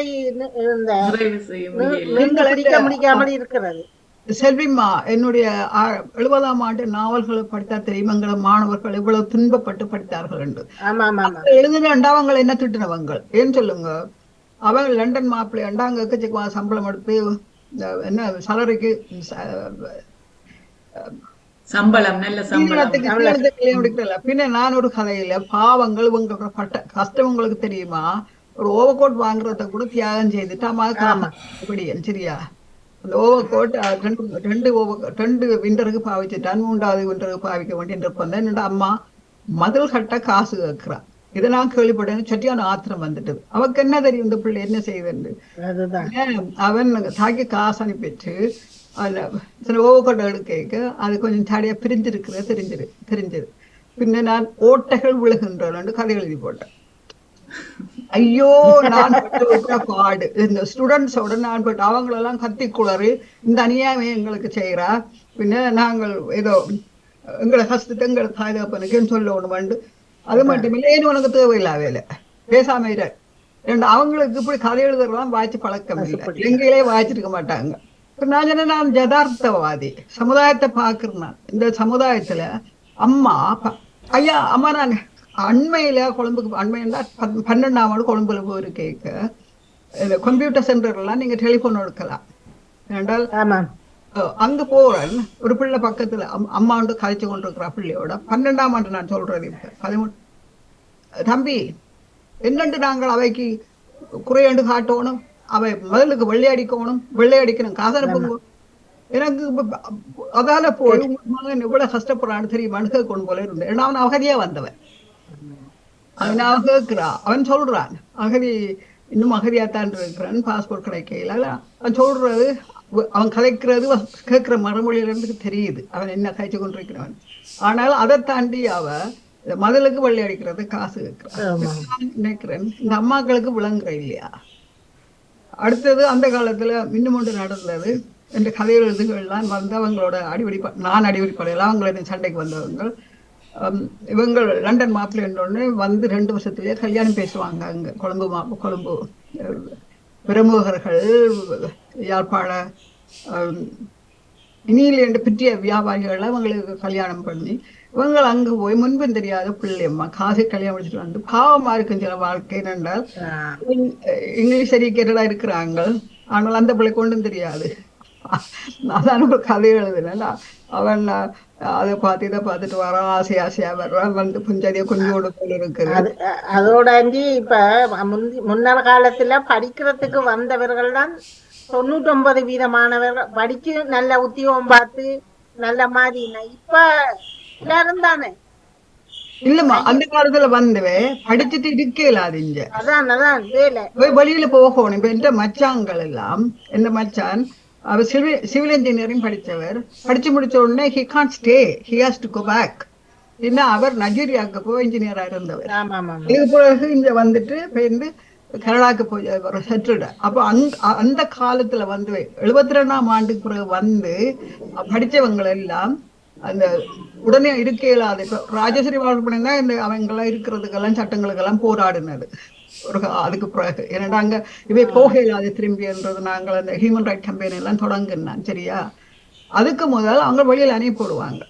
முடிக்காமல் இருக்கிறது. செல்விமா, என்னுடைய 70ஆம் ஆண்டு நாவல்களை படித்தா தெரியும் எங்களை மாணவர்கள் எவ்வளவு துன்பப்பட்டு படித்தார்கள் என்று. எழுதுனா அவங்க என்ன திட்டினவங்க ஏன்னு சொல்லுங்க. அவங்க லண்டன் மாப்பிள்ளை அங்க எக்கச்சக்கமா சம்பளம் எடுத்து என்ன சலரிக்கு சம்பளம் நல்ல சம்பளம். பின்ன நான் ஒரு கதையில பாவங்கள் இவங்க பட்ட கஷ்டம் உங்களுக்கு தெரியுமா? ஒரு ஓவர் கோட் வாங்குறத கூட தியாகம் செய்துட்டு அம்மா சரியா? அந்த ஓவர் கோட் ரெண்டு விண்டருக்கு பாவிச்சுட்டான், 3வது விண்டருக்கு பாவிக்க வேண்டிய என்னோட அம்மா மதில் கட்ட காசு கேட்கிறா. இதை நான் கேள்விப்பட்டேன். சட்டியான ஆத்திரம் வந்துட்டது. அவக்கு என்ன தெரியும் இந்த பிள்ளை என்ன செய்யுதுன்னு. அவன் தாக்கி காசு அனுப்பிச்சு சில ஓவக்கோட்டை எடுக்க அது கொஞ்சம் தடையா தெரிஞ்சது. பின்ன நான் ஓட்டைகள் விழுகின்றன கதை எழுதி போட்டேன். ஐயோ, நான் பாடு இந்த ஸ்டூடெண்ட்ஸோட நான் பட்டு அவங்களெல்லாம் கத்தி குளறு இந்த அநியாயமே எங்களுக்கு செய்யறா. பின்ன நாங்கள் ஏதோ எங்களை கஷ்டத்தை எங்களை தாய்தாப்பனுக்குன்னு சொல்லணும்ண்டு. அது மட்டும் இல்லை, ஏன்னு உனக்கு தேவையில்லா வேலை பேசாம அவங்களுக்கு இப்படி கதை எழுதுறதுலாம் வாய்ச்சி பழக்கம் இல்லை. எங்கேயே வாய்ச்சிருக்க மாட்டாங்க. நான் யதார்த்தவாதி, சமுதாயத்தை பாக்குறேன். இந்த சமுதாயத்துல அம்மா நான் அண்மையில கொழும்புக்கு அண்மையில 12ஆம் ஆண்டு கொழும்புல போயிருக்க இந்த கம்ப்யூட்டர் சென்டர்லாம் நீங்க டெலிபோன் எடுக்கலாம் என்றால் அங்க போறேன். ஒரு பிள்ளை பக்கத்துல அம்மா வந்து கழிச்சு கொண்டிருக்கிற பிள்ளையோட 12ஆம் ஆண்டு நான் சொல்றது இப்ப 13 தம்பி என்னண்டு நாங்கள் அவைக்கு குறையாண்டு காட்டணும், அவை முதலுக்கு வெள்ளையடிக்கணும் காசனுப்புங்க. எனக்கு அதால போய் மகன் எவ்வளவு கஷ்டப்படுறான்னு தெரியுமான்னு கேட்கணும் போல இருந்தேன். ஏன்னா அவன் அகதியா வந்தவன். அவன் அவன் கேட்கிறா, அவன் சொல்றான் அகதி இன்னும் அகதியாத்தான் இருக்கிறான், பாஸ்போர்ட் கிடைக்கல. அவன் சொல்றது, அவன் கதைக்கிறது கேட்கிற மறுமொழியில இருந்து தெரியுது அவன் என்ன கழிச்சு கொண்டிருக்கிறவன். ஆனால் அதை தாண்டி அவ மதலுக்கு வெள்ளை அடிக்கிறது காசு கேட்கிறான். நினைக்கிறேன் இந்த அம்மாக்களுக்கு விளங்குற இல்லையா? அடுத்தது அந்த காலத்துல இன்னும் ஒன்று நடந்தது. என்ற கதை எழுதுகள்லாம் வந்து அவங்களோட நான் அடிப்படை படையலாம் அவங்கள சண்டைக்கு வந்தவங்க. இவங்க லண்டன் மாப்பிள்ளை என்றோடனே வந்து 2 வருஷத்துலயே கல்யாணம் பேசுவாங்க. அங்க கொழும்பு பிரமுகர்கள், யாழ்ப்பாண இனியில என்று பெரிய வியாபாரிகள் அவங்களுக்கு கல்யாணம் பண்ணி இவங்க அங்க போய் முன்பும் தெரியாத பிள்ளையம்மா காசு கல்யாணம் முடிச்சுட்டு வந்து பாவமா இருக்கும் சில வாழ்க்கை. என்றால் இங்கிலீஷ் சரி கேட்டதா இருக்கிறாங்க, ஆனால் அந்த பிள்ளை கொண்டும் தெரியாது. நான் ஒரு கதை எழுதுனேன். அவன் அதை பார்த்து இதை பார்த்துட்டு வரான், ஆசையா வர்றான், வந்து புஞ்சதிய கொஞ்சோடு போல இருக்குது. அதோட இப்ப முன்னர் காலத்துல படிக்கிறதுக்கு வந்தவர்கள் தான் 99% படிச்சு நல்ல உத்தியோகம் பார்த்து நல்ல மாதிரி. இப்ப எல்லாரும் தானே இல்லம்மா, அந்த காலத்துல வந்துவே படிச்சுட்டு இருக்கலாது. இங்க அதான் வெளியில போகணும். இப்ப எந்த மச்சாங்கள் எல்லாம், எந்த மச்சான் அவர் சிவில் இன்ஜினியரிங் படிச்சவர், படிச்சு முடிச்ச உடனே he can't stay, he has to go back. ஏன்னா அவர் நைஜீரியாவுக்கு போய் இன்ஜினியரா இருந்தவர். இதுக்கு பிறகு இங்க வந்துட்டு போயிருந்து கனடாக்கு போய் செட்டில்டு. அப்போ அந்த காலத்துல வந்து 72ஆம் ஆண்டுக்கு பிறகு வந்து படிச்சவங்க எல்லாம் அந்த உடனே இருக்க இயலாது. இப்ப ராஜேஸ்வரி வாழ்க்கை தான் இந்த அவங்கெல்லாம் இருக்கிறதுக்கெல்லாம் சட்டங்களுக்கெல்லாம் போராடினது அதுக்கு பிறகு. ஏன்னா அங்க இவை போக இல்லாத திரும்பின்றது நாங்கள் அந்த ஹியூமன் ரைட் கம்பெனி எல்லாம் தொடங்கினான் சரியா. அதுக்கு முதல் அவங்க வெளியில் அனுப்பிவிடுவாங்க.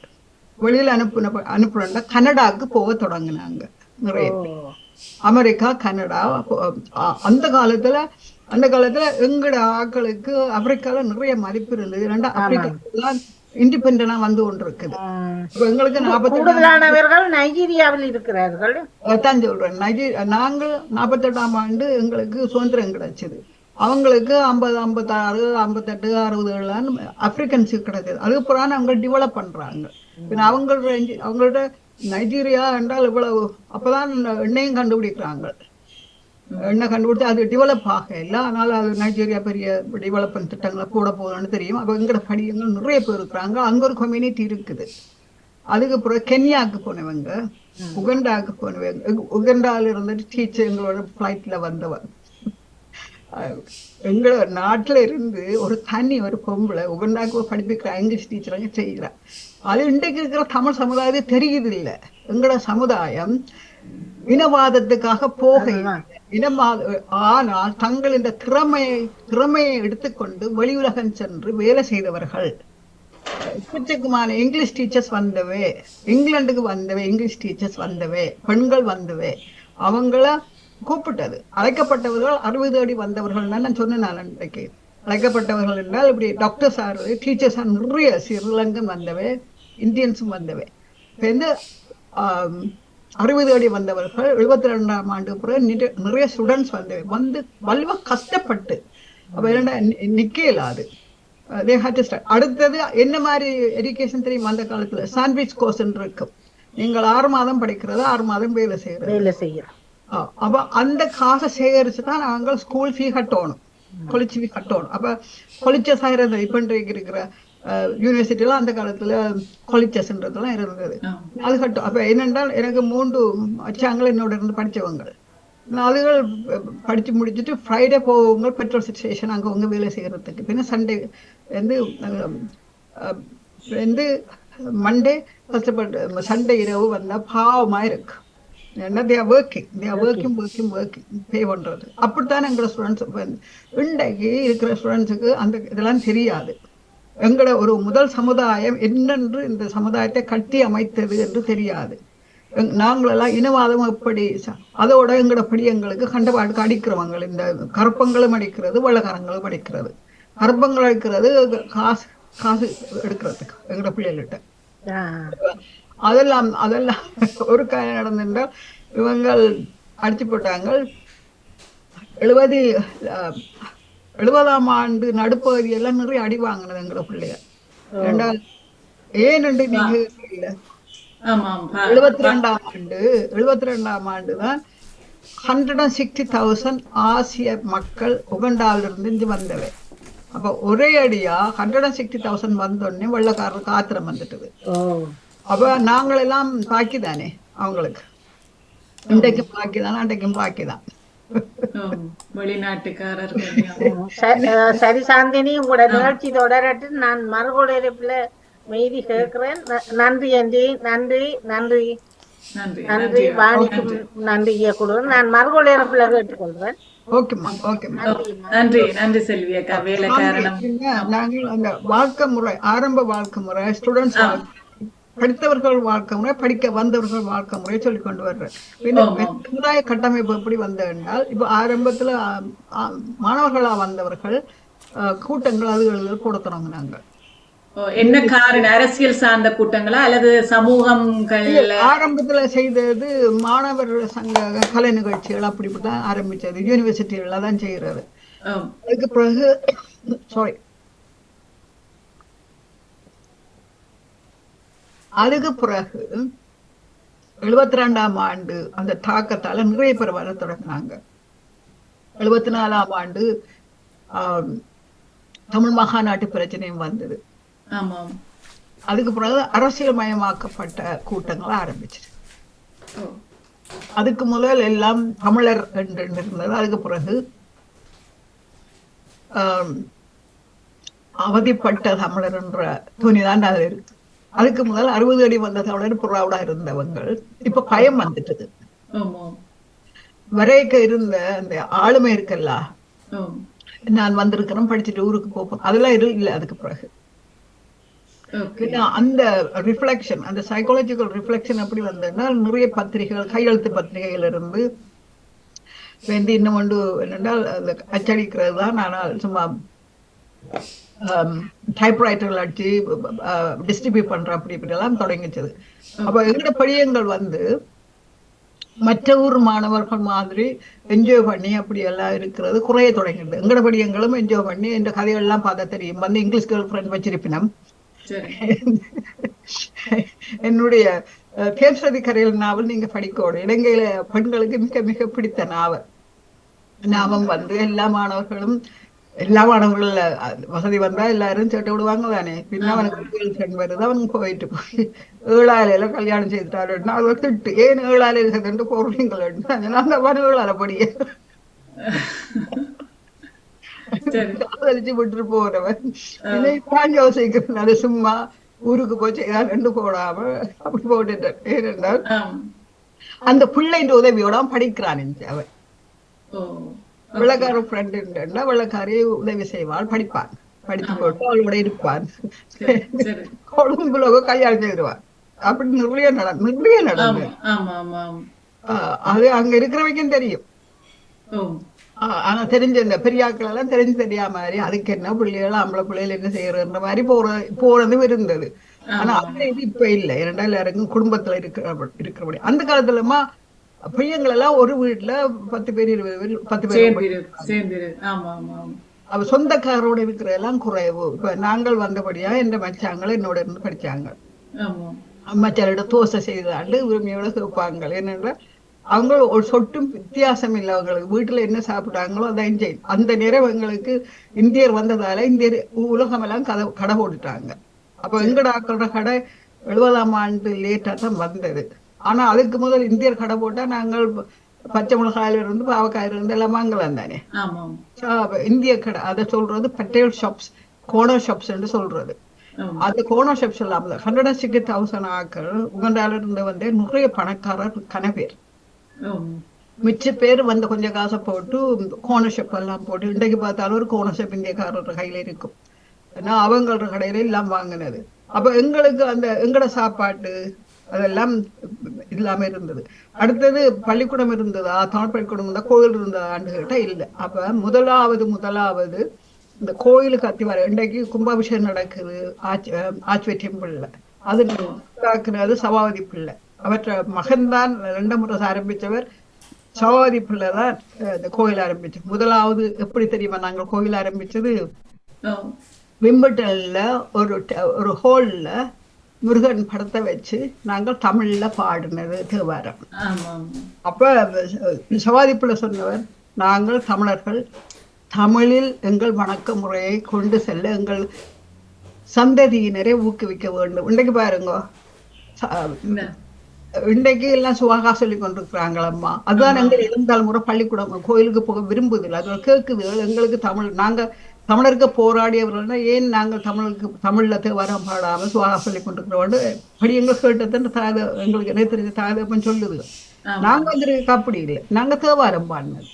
வெளியில் அனுப்புறா கனடாவுக்கு போக தொடங்கினாங்க நிறைய பேர். America, Canada. அந்த காலத்துல எங்கட ஆட்களுக்கு ஆப்பிரிக்கால நிறைய மதிப்பு இருந்தது. ஆப்பிரிக்கா இண்டிபெண்டா வந்து கொண்டு இருக்குது. எங்களுக்கு 48 நைஜீரியாவில் இருக்கிறார்கள். தான் சொல்றேன். நாங்கள் 48ஆம் ஆண்டு எங்களுக்கு சுதந்திரம் கிடைச்சது. அவங்களுக்கு 50, 56, 58, 60 ஆப்பிரிக்கன்ஸுக்கு கிடைச்சது. அதுக்கப்புறம் அவங்க டெவலப் பண்றாங்க. அவங்களோட நைஜீரியா என்றால் இவ்வளவு அப்பதான் எண்ணெயும் கண்டுபிடிக்கிறாங்க. எண்ணெய் கண்டுபிடிச்சு அது டெவலப் ஆக இல்லை. அதனால அது நைஜீரியா பெரிய டெவலப்மெண்ட் திட்டங்களை கூட போகணும்னு தெரியும். அப்போ எங்கட படியங்கள் நிறைய பேர் இருக்கிறாங்க. அங்க ஒரு கம்யூனிட்டி இருக்குது. அதுக்கப்புறம் கென்யாவுக்கு போனவங்க, உகண்டாவுக்கு போனவங்க. உகண்டால இருந்துட்டு டீச்சர் எங்களோட ஃபிளைட்ல வந்தவர். எங்களோட நாட்டுல இருந்து ஒரு பொம்பளை உகண்டாக்கு படிப்பிக்கிற இங்கிலீஷ் டீச்சராக செய்கிறார். அது இன்றைக்கு இருக்கிற தமிழ் சமுதாயத்தை தெரியுது இல்லை. எங்களோட சமுதாயம் இனவாதத்துக்காக போக ஆனால் தங்கள் இந்த திறமையை எடுத்துக்கொண்டு வெளி உலகம் சென்று வேலை செய்தவர்கள். எக்கச்சக்கமான இங்கிலீஷ் டீச்சர்ஸ் வந்தவே, இங்கிலாந்துக்கு வந்தவே, இங்கிலீஷ் டீச்சர்ஸ் வந்தவே, பெண்கள் வந்தவே. அவங்கள கூப்பிட்டது அழைக்கப்பட்டவர்கள் 60 அடி வந்தவர்கள் நான் சொன்னேன். அன்றைக்கு அழைக்கப்பட்டவர்கள் என்றால் இப்படி டாக்டர்ஸ் ஆறு டீச்சர்ஸ் நிறைய ஸ்ரீலங்கன் வந்தவே, இந்தியன்ஸும் வந்தவே. இப்போ 60 அடி வந்தவர்கள் 72ஆம் ஆண்டு பிறகு நிறைய ஸ்டூடெண்ட்ஸ் வந்து வலுவா கஷ்டப்பட்டு அப்ப என்னடா நிக்க இல்லாது. அடுத்தது என்ன மாதிரி எஜுகேஷன் தெரியும்? அந்த காலத்துல சாண்ட்விச் கோர்ஸ் இருக்கும். நீங்கள் 6 மாதம் படிக்கிறது, 6 மாதம் வேலை செய்யறோம். அப்ப அந்த காசை சேகரிச்சுதான் நாங்கள் ஸ்கூல் ஃபீ கட்டணும், கொலிச்சு ஃபீ கட்டணும். அப்ப கொலிச்சஸ் ஆகிறது இப்ப இருக்கிற யூனிவர்சிட்டிலாம் அந்த காலத்துல கொலிச்சஸ்ன்றதுலாம் இருந்தது. அது கட்டும். அப்ப என்னென்றால் எனக்கு 3 அச்சாங்கள் என்னோட இருந்து படிச்சவங்க. அதுகள் படிச்சு முடிச்சுட்டு ஃப்ரைடே போவங்க பெட்ரோல் ஸ்டேஷன் அங்க உங்க வேலை செய்யறதுக்கு. பின்ன சண்டே வந்து மண்டே கஷ்டப்பட்டு சண்டே இரவு வந்தா பாவமா இருக்கு. ஏன்னா they are working பே பண்றது. அப்படித்தான் எங்களோட ஸ்டூடெண்ட்ஸ் இன்றைக்கு இருக்கிற ஸ்டூடெண்ட்ஸுக்கு அந்த இதெல்லாம் தெரியாது. எங்களோட ஒரு முதல் சமுதாயம் என்னென்று இந்த சமுதாயத்தை கட்டி அமைத்தது என்று தெரியாது. நாங்களெல்லாம் இனவாதம் எப்படி அதோட எங்களோட படி எங்களுக்கு கண்டபாடுக்கு அடிக்கிறவங்க. இந்த கருப்பங்களும் அடிக்கிறது, வெள்ளக்காரங்களும் அடிக்கிறது. கருப்பங்கள் அடிக்கிறது காசு எடுக்கிறதுக்கு எங்களோட பிள்ளைகள்கிட்ட. அதெல்லாம் ஒரு காலம் நடந்திருந்தால் இவங்கள் அடிச்சு போட்டாங்க. 70ஆம் ஆண்டு நடுப்பகுதி எல்லாம் நிறைய அடி வாங்கினது எங்களோட பிள்ளைய. ஏனென்றால் ஏனென்று நீங்க இல்ல 72ஆம் ஆண்டு தான் 160,000 ஆசிய மக்கள் உகண்டாவிலிருந்து இருந்து வந்தவை. அப்ப ஒரே அடியா 160,000 வந்தோடனே வெள்ளக்காரருக்கு ஆத்திரம் வந்துட்டது. அப்ப நாங்களெல்லாம் பாக்கிதானே அவங்களுக்கு. இன்றைக்கும் பாக்கிதான், அன்றைக்கும் பாக்கிதான். வெளிநாட்டுக்காரர்கள். சரி சாந்தினி, உங்களோட நிகழ்ச்சி தொடரட்டு. நான் மறுகொடையில மீதி கேட்கிறேன். நன்றி அண்டி, நன்றி நன்றி நன்றி. வாணிக்கும் நன்றி இயக்குடன் நான் மறுகொடையில கேட்டுக்கொள்றேன். நன்றி நன்றி செல்வி அக்கா. வேலை காரணம் நாங்கள் அந்த வாழ்க்கை முறை, ஆரம்ப வாழ்க்கை முறை, ஸ்டூடெண்ட்ஸ் படித்தவர்கள் வாழ்க்கை முறை, படிக்க வந்தவர்கள் வாழ்க்கை முறை சொல்லி கொண்டு வர்றேன். சமுதாய கட்டமைப்பு எப்படி வந்தால் இப்ப ஆரம்பத்துல மாணவர்களா வந்தவர்கள் கூட்டங்கள் அதுகள் போட தொடங்கினாங்க. என்ன காரணம்? அரசியல் சார்ந்த கூட்டங்களா அல்லது சமூகங்கள்? ஆரம்பத்துல செய்தது மாணவர் சங்க கலை நிகழ்ச்சிகள் அப்படிதான் ஆரம்பிச்சது. யூனிவர்சிட்டிகள்ல தான் செய்யறது. அதுக்கு பிறகு அதுக்கு பிறகு 72ஆம் ஆண்டு அந்த தாக்கத்தால நிறைய பேர் வர தொடங்கினாங்க. 74ஆம் ஆண்டு தமிழ் மகாநாட்டு பிரச்சனையும் வந்தது. அதுக்கு பிறகு அரசியல் மயமாக்கப்பட்ட கூட்டங்கள் ஆரம்பிச்சிரு. அதுக்கு முதல் எல்லாம் தமிழர் என்று இருந்தது. அதுக்கு பிறகு அவதிப்பட்ட தமிழர் என்ற துணிதான் அதுல இருக்கு. அதுக்கு முதல் 60 அடி வந்த தமிழர் புறாவுடா இருந்தவங்க இப்ப பயம் வந்துட்டது. வரைக்க இருந்த அந்த ஆளுமை இருக்குல்ல, நான் வந்திருக்கிறேன் படிச்சுட்டு ஊருக்கு போப்போம், அதெல்லாம் இல்லை. அதுக்கு பிறகு ஓகே. அந்த ரிஃப்ளெக்ஷன், அந்த சைக்காலஜிக்கல் ரிஃப்ளெக்ஷன் எப்படி வந்ததுன்னா நிறைய பத்திரிகைகள், கையெழுத்து பத்திரிகைகள் இருந்து இன்னும் ஒன்று என்னென்றால் அந்த அச்சடிக்கிறது தான். ஆனால் சும்மா டைப்ரைட்டர்கள் அடிச்சு டிஸ்ட்ரிபியூட் பண்ற அப்படி இப்படி எல்லாம் தொடங்கிச்சது. அப்ப எங்கட படியங்கள் மற்ற ஊர் மாணவர்கள் மாதிரி என்ஜாய் பண்ணி அப்படி எல்லாம் இருக்கிறது குறைய தொடங்கிடுது. எங்கட படியங்களும் என்ஜாய் பண்ணி இந்த கதைகள் எல்லாம் பார்த்தா தெரியும். இங்கிலீஷ் கேர்ள் ஃப்ரெண்ட் வச்சிருப்பினம். என்னுடைய தேர்சதி கரையில் நாவல் நீங்க படிக்கணும். இலங்கையில பெண்களுக்கு மிக மிக பிடித்த நாவல். எல்லா மாணவர்களும் வசதி வந்தா எல்லாரும் சேட்டை விடுவாங்க தானே. பின்ன அவனுக்கு கேர்ள் ஃப்ரெண்ட் வருது, அவனுக்கு போயிட்டு போய் 7 கல்யாணம் செய்துட்டாருன்னா அதை திட்டு ஏன் 7 போடுறீங்களா அந்த 7 படிய காதலிச்சு விட்டுட்டு போறவன் யோசிக்கிறேன். அது சும்மா ஊருக்கு போய் செய்தா 2 போடாம அப்படி போட்டுட்டேன். ஏனென்றால் அந்த பிள்ளைன்ற உதவியோட படிக்கிறான் அவன். வெள்ளக்கார ஃப்ரெண்ட் வெள்ளக்காரி உதவி செய்வாள், படிப்பான், படித்து போட்டு அவளோட இருப்பான். கொழும்புல கல்யாணம் செய்திருவான். அப்படி நிறைய நடந்து அது அங்க இருக்கிறவைக்கும் தெரியும். ஆனா தெரிஞ்ச இந்த பெரியாக்கள் எல்லாம் தெரியாம மாதிரி அதுக்கு என்ன பிள்ளைகள் ஆம்பளை பிள்ளைகள் என்ன செய்யறன்ற மாதிரி போறதும் இருந்தது. ஆனா அது இது இப்ப இல்லை. 2000 குடும்பத்துல இருக்கிறபடி அந்த காலத்துலமா பையங்கள் எல்லாம் ஒரு வீட்டுல 10 பேர் 20 பேர் 10 பேர் அவ சொந்தக்காரோட இருக்கிறதெல்லாம் குறைவு. இப்ப நாங்கள் வந்தபடியா எந்த மச்சாங்கள் என்னோட இருந்து படிச்சாங்க. மச்சாரோட தோசை செய்தாண்டு உரிமையோட கேட்பாங்க. என்னன்னா அவங்க ஒரு சொட்டும் வித்தியாசம் இல்லை. அவங்களுக்கு வீட்டுல என்ன சாப்பிட்டாங்களோ அதான் செய்யும். அந்த நேரம் எங்களுக்கு இந்தியர் வந்ததால இந்தியர் உலகம் எல்லாம் கடை போட்டுட்டாங்க. அப்ப எங்கட ஆக்களோட கடை 70ஆம் ஆண்டு லேட்டா தான் வந்தது. ஆனா அதுக்கு முதல் இந்தியர் கடை போட்டா நாங்கள் பச்சை மிளகாயில இருந்து பாவக்காயில இருந்து எல்லாம் வாங்கலாம் தானே. இந்திய கடை அதை சொல்றது பட்டேல் ஷாப்ஸ், கோனர் ஷாப்ஸ் என்று சொல்றது. அந்த கோனர் ஷாப்ஸ் இல்லாம 160,000 ஆக்கள் உகண்டால இருந்து நிறைய பணக்காரர் கனபேர். மிச்ச பேர் கொஞ்சம் காசை போட்டு கோனர் ஷாப் எல்லாம் போட்டு இன்றைக்கு பார்த்தாலும் ஒரு கோனர் ஷாப் இந்தியக்காரர் கையில இருக்கும். ஏன்னா அவங்களோட கடையில எல்லாம் வாங்கினது. அப்ப எங்களுக்கு அந்த எங்கட சாப்பாட்டு அதெல்லாம் இல்லாம இருந்தது. அடுத்தது பள்ளிக்கூடம் இருந்ததா, தமிழ் பள்ளிக்கூடம் இருந்தா, கோயில் இருந்ததான்னு கேட்டா இல்லை. அப்ப முதலாவது இந்த கோயிலுக்கு அத்திவாரம் இன்றைக்கு கும்பாபிஷேகம் நடக்குது ஆச்சி டெம்பிள்ல. அது உண்டாக்குனது சபாபதி பிள்ளை. அவற்ற மகன்தான் 2 முறை ஆரம்பிச்சவர். சபாபதி பிள்ளை தான் இந்த கோயில் ஆரம்பிச்சு. முதலாவது எப்படி தெரியுமா நாங்கள் கோயில் ஆரம்பிச்சது? விம்பிள்டன்ல ஒரு ஹோல்ல முருகன் படத்தை வச்சு நாங்கள் தமிழ்ல பாடினது தேவாரம். அப்ப சவாதிப்புல சொன்னவர், நாங்கள் தமிழர்கள் தமிழில் எங்கள் வணக்க முறையை கொண்டு செல்ல எங்கள் சந்ததியினரை ஊக்குவிக்க வேண்டும். இன்றைக்கு பாருங்க, இன்றைக்கு எல்லாம் சுவாகா சொல்லி கொண்டிருக்கிறாங்களம்மா. அதுதான் எங்கள் இருந்தால் முறை பள்ளிக்கூடம் கோயிலுக்கு போக விரும்புதில்லை. அது கேட்குது எங்களுக்கு தமிழ். நாங்க தமிழருக்கு போராடியவர்கள்னா ஏன் நாங்கள் தமிழ்ல தேவாரம் பாடாம சுவாகா சொல்லி கொண்டிருக்கிறோம் படி எங்க கேட்டது எங்களுக்கு என்ன தெரிஞ்ச தாயதப்பன் சொல்லுது. நாங்க வந்து அப்படி இல்லை, நாங்க தேவாரம் பாடினது.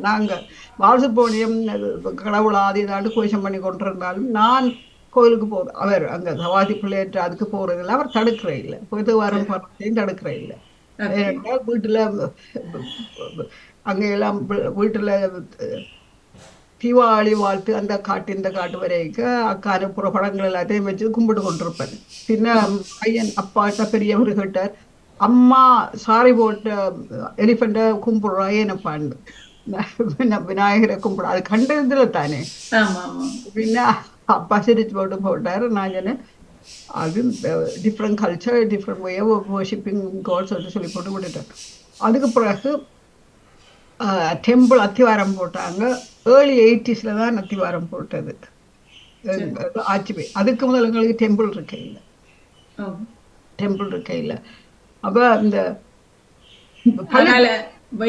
நாங்க வாசுபோனியம் கடவுளாதி கோஷம் பண்ணி கொண்டிருந்தாலும் நான் கோயிலுக்கு போறேன். அவர் அங்க சவாதி பிள்ளையற்ற அதுக்கு போறதில்லை. அவர் தடுக்கிற இல்லை, போய் தேவாரம் பாடுறதையும் தடுக்கிற இல்லை. வீட்டுல அங்க எல்லாம் வீட்டுல தீபாவளி வாழ்த்து அந்த காட்டு இந்த காட்டு வரைக்கும் அக்கான புற படங்கள் எல்லாத்தையும் வச்சு கும்பிட்டு கொண்டிருப்பேன். பின்ன பையன் அப்பாட்ட பெரியவர் கேட்டார், அம்மா சாரி போட்ட எலிஃபண்ட கும்பிடுறா ஏனப்பான்னு. விநாயகரை கும்பிட அது கண்டதுல தானே. பின்ன அப்பா சிரிச்சு போட்டாரு. நான் சொன்னேன், அது different culture, different way of worshipping gods சொல்லி போட்டு விட்டுட்டேன். அதுக்கு பிறகு டெம்பிள் அத்திவாரம் போட்டாங்க. ஏர்லி 80s தான் அத்திவாரம் போட்டது ஆட்சி. அதுக்கு முதல் எங்களுக்கு டெம்பிள் இருக்க இல்லை. அப்ப இந்த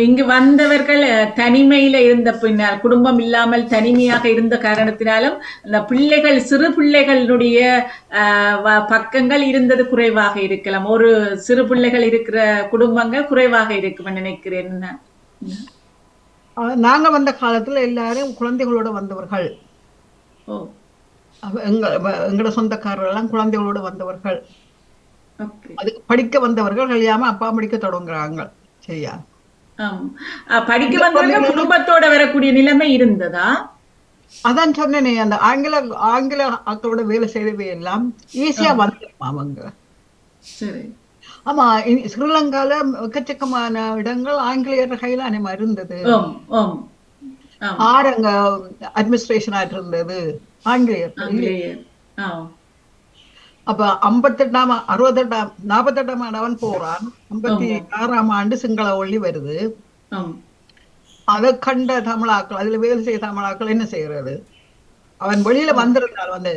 இங்கு வந்தவர்கள் தனிமையில இருந்த பின்னால், குடும்பம் இல்லாமல் தனிமையாக இருந்த காரணத்தினாலும் அந்த பிள்ளைகள், சிறு பிள்ளைகளுடைய பக்கங்கள் இருந்தது குறைவாக இருக்கலாம். ஒரு சிறு பிள்ளைகள் இருக்கிற குடும்பங்கள் குறைவாக இருக்கும் நினைக்கிறேன். நாங்க வந்த காலத்துல எல்லாரும் குழந்தைகளோட வந்தவர்கள். ஓ எங்களோட சொந்தக்காரர்கள் எல்லாம் குழந்தைகளோட வந்தவர்கள். ஓகே. அதுக்கு படிக்க வந்தவர்கள் கல்யாணம் அப்பா படிக்க தொடங்குறாங்க. சரியா? படிக்க இந்த வந்தவங்க குழந்தைகள் குடும்பத்தோட வரக்கூடிய நிலைமை இருந்ததா? அதான் சொன்னேனே, அந்த ஆங்கில ஆக்களோட வேலை செய்தவை எல்லாம் ஈஸியா வந்துடும் அவங்க. சரி. ஆமா, ஸ்ரீலங்கால எக்கச்சக்கமான இடங்கள் ஆங்கிலேயர் கையில அனிமா இருந்தது. ஓம் ஓம் ஆம். ஆரங்க அட்மினிஸ்ட்ரேஷன் ஆயிட்டு இருந்தது ஆங்கிலேயர். ஆங்கிலேயர். அப்ப 48 அவன் போறான். 56 சிங்கள ஒளி வருது. அதை கண்ட தமிழாக்கள், அதுல வேலை செய்ய தமிழாக்கள் என்ன செய்யறது? அவன் வெளியில வந்திருந்தாலும், அந்த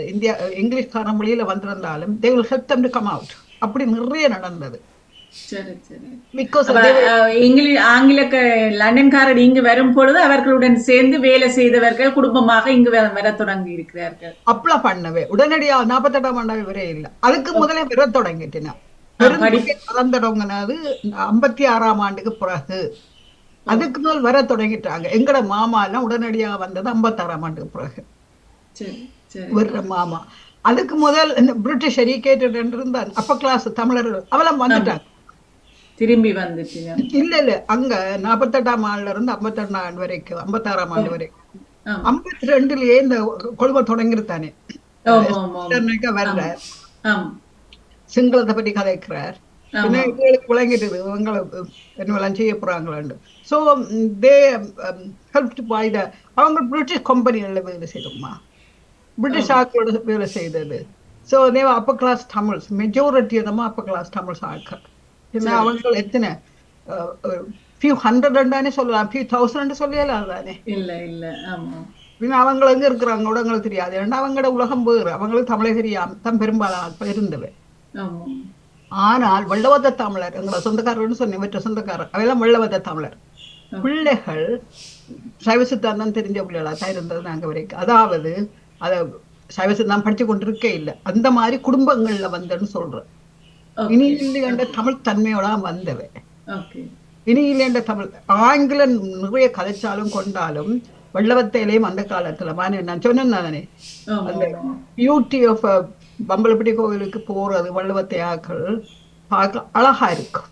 இங்கிலீஷ்காரன் வெளியில வந்திருந்தாலும் they will help them to come out. அப்படி நிறைய நடந்தது. சரி சரி. பிகாஸ் லண்டன்காரர் இங்கு வரும் பொழுது அவர்களுடன் சேர்ந்து வேலை செய்தவர்கள் குடும்பமாக இங்கு வர தொடங்கி இருக்கிறார்கள். அப்பள பண்ணவே உடனடியா 48 வரை இல்லை, அதுக்கு முதலே வர தொடங்கிட்டேன். தொடங்கினது 56 பிறகு. அதுக்கு மேல் வர தொடங்கிட்டாங்க. எங்கட மாமா எல்லாம் உடனடியா வந்தது 56 பிறகு. வர்ற மாமா அதுக்கு முதல் பிரிட்டிஷ் எரிகேட்டட் இருந்தான். அப்ப கிளாஸ் தமிழர்கள் அவெல்லாம் வந்துட்டாங்க, திரும்பி வந்துட்டு. இல்ல அங்க 48 இருந்து 52 வரைக்கும், 56 வரைக்கும். 52லயே இந்த கொள்கை தொடங்கிருத்தானே வர்ற சிங்களத்தை பற்றி கதைக்கிறார். எங்களுக்கு விளங்கிட்டது இவங்களை என்னெல்லாம் செய்ய போறாங்களான்னு. So they help by the அவங்க பிரிட்டிஷ் கம்பெனிகளில் வேலை செய்தோம்மா, பிரிட்டிஷ் ஆக்களோட வேலை செய்தது. ஸோ தேவ அப்பர் கிளாஸ் தமிழ்ஸ், மெஜாரிட்டி தான் அப்பர் கிளாஸ் தமிழ்ஸ் ஆக்கள். அவங்க எத்தனை ஃபியூ ஹண்ட்ரட் சொல்லலாம், ஃபியூ தௌசண்ட் சொல்லலாம் தானே. அவங்க எங்க இருக்கிறாங்க அவங்களுக்கு தெரியாது. ஏன்னா அவங்களோட உலகம் வேறு, அவங்களுக்கு தமிழை தெரியாம தான் பெரும்பாலும் இருந்தவை. ஆனால் வெள்ளவத்த தமிழர், எங்களோட சொந்தக்காரர்னு சொன்னேன், மற்ற சொந்தக்காரர் அவையெல்லாம் வெள்ளவத்த தமிழர் பிள்ளைகள் சைவ சித்தாந்தம் தெரிஞ்ச பிள்ளைகளா தான் இருந்தது நாங்க வரைக்கும். அதாவது அதை சைவ சித்தாந்தம் படிச்சு கொண்டிருக்கே இல்லை, அந்த மாதிரி குடும்பங்கள்ல வந்தேன்னு சொல்றேன். இனி இல்லையண்ட தமிழ் தன்மையோட வந்தவை. இனி இல்லையண்ட தமிழ் ஆங்கிலம் நிறைய கதைச்சாலும் கொண்டாலும் வெள்ளவத்தையிலையும் அந்த காலத்துல நான் சொன்னேன் தானே, அந்த பியூட்டி ஆஃப் பம்பலப்பட்டி கோவிலுக்கு போறது வள்ளுவத்தை ஆக்கள் பார்க்க அழகா இருக்கும்.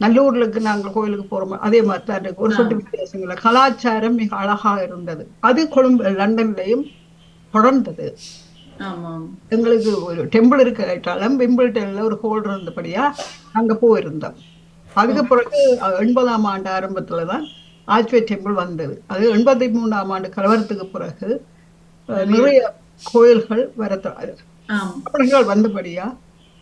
நல்லூர்லுக்கு நாங்கள் கோவிலுக்கு போறோம், அதே மாதிரி தான் இருக்கு. ஒரு சொட்டு வித்தியாசங்கள கலாச்சாரம் மிக அழகா இருந்தது. அது கொழும்பு லண்டன்லயும் தொடர்ந்தது. எங்களுக்கு ஒரு டெம்பிள் இருக்காலும் விம்பிள்டன்ல ஒரு ஹோல் இருந்தபடியா அங்க போயிருந்தோம். அதுக்கு பிறகு 80ஆம் ஆண்டு ஆரம்பத்துலதான் ஆச்வே டெம்பிள் வந்தது. அது 83ஆம் கலவரத்துக்கு பிறகு நிறைய கோயில்கள் வரத்தொடர்கள் வந்தபடியா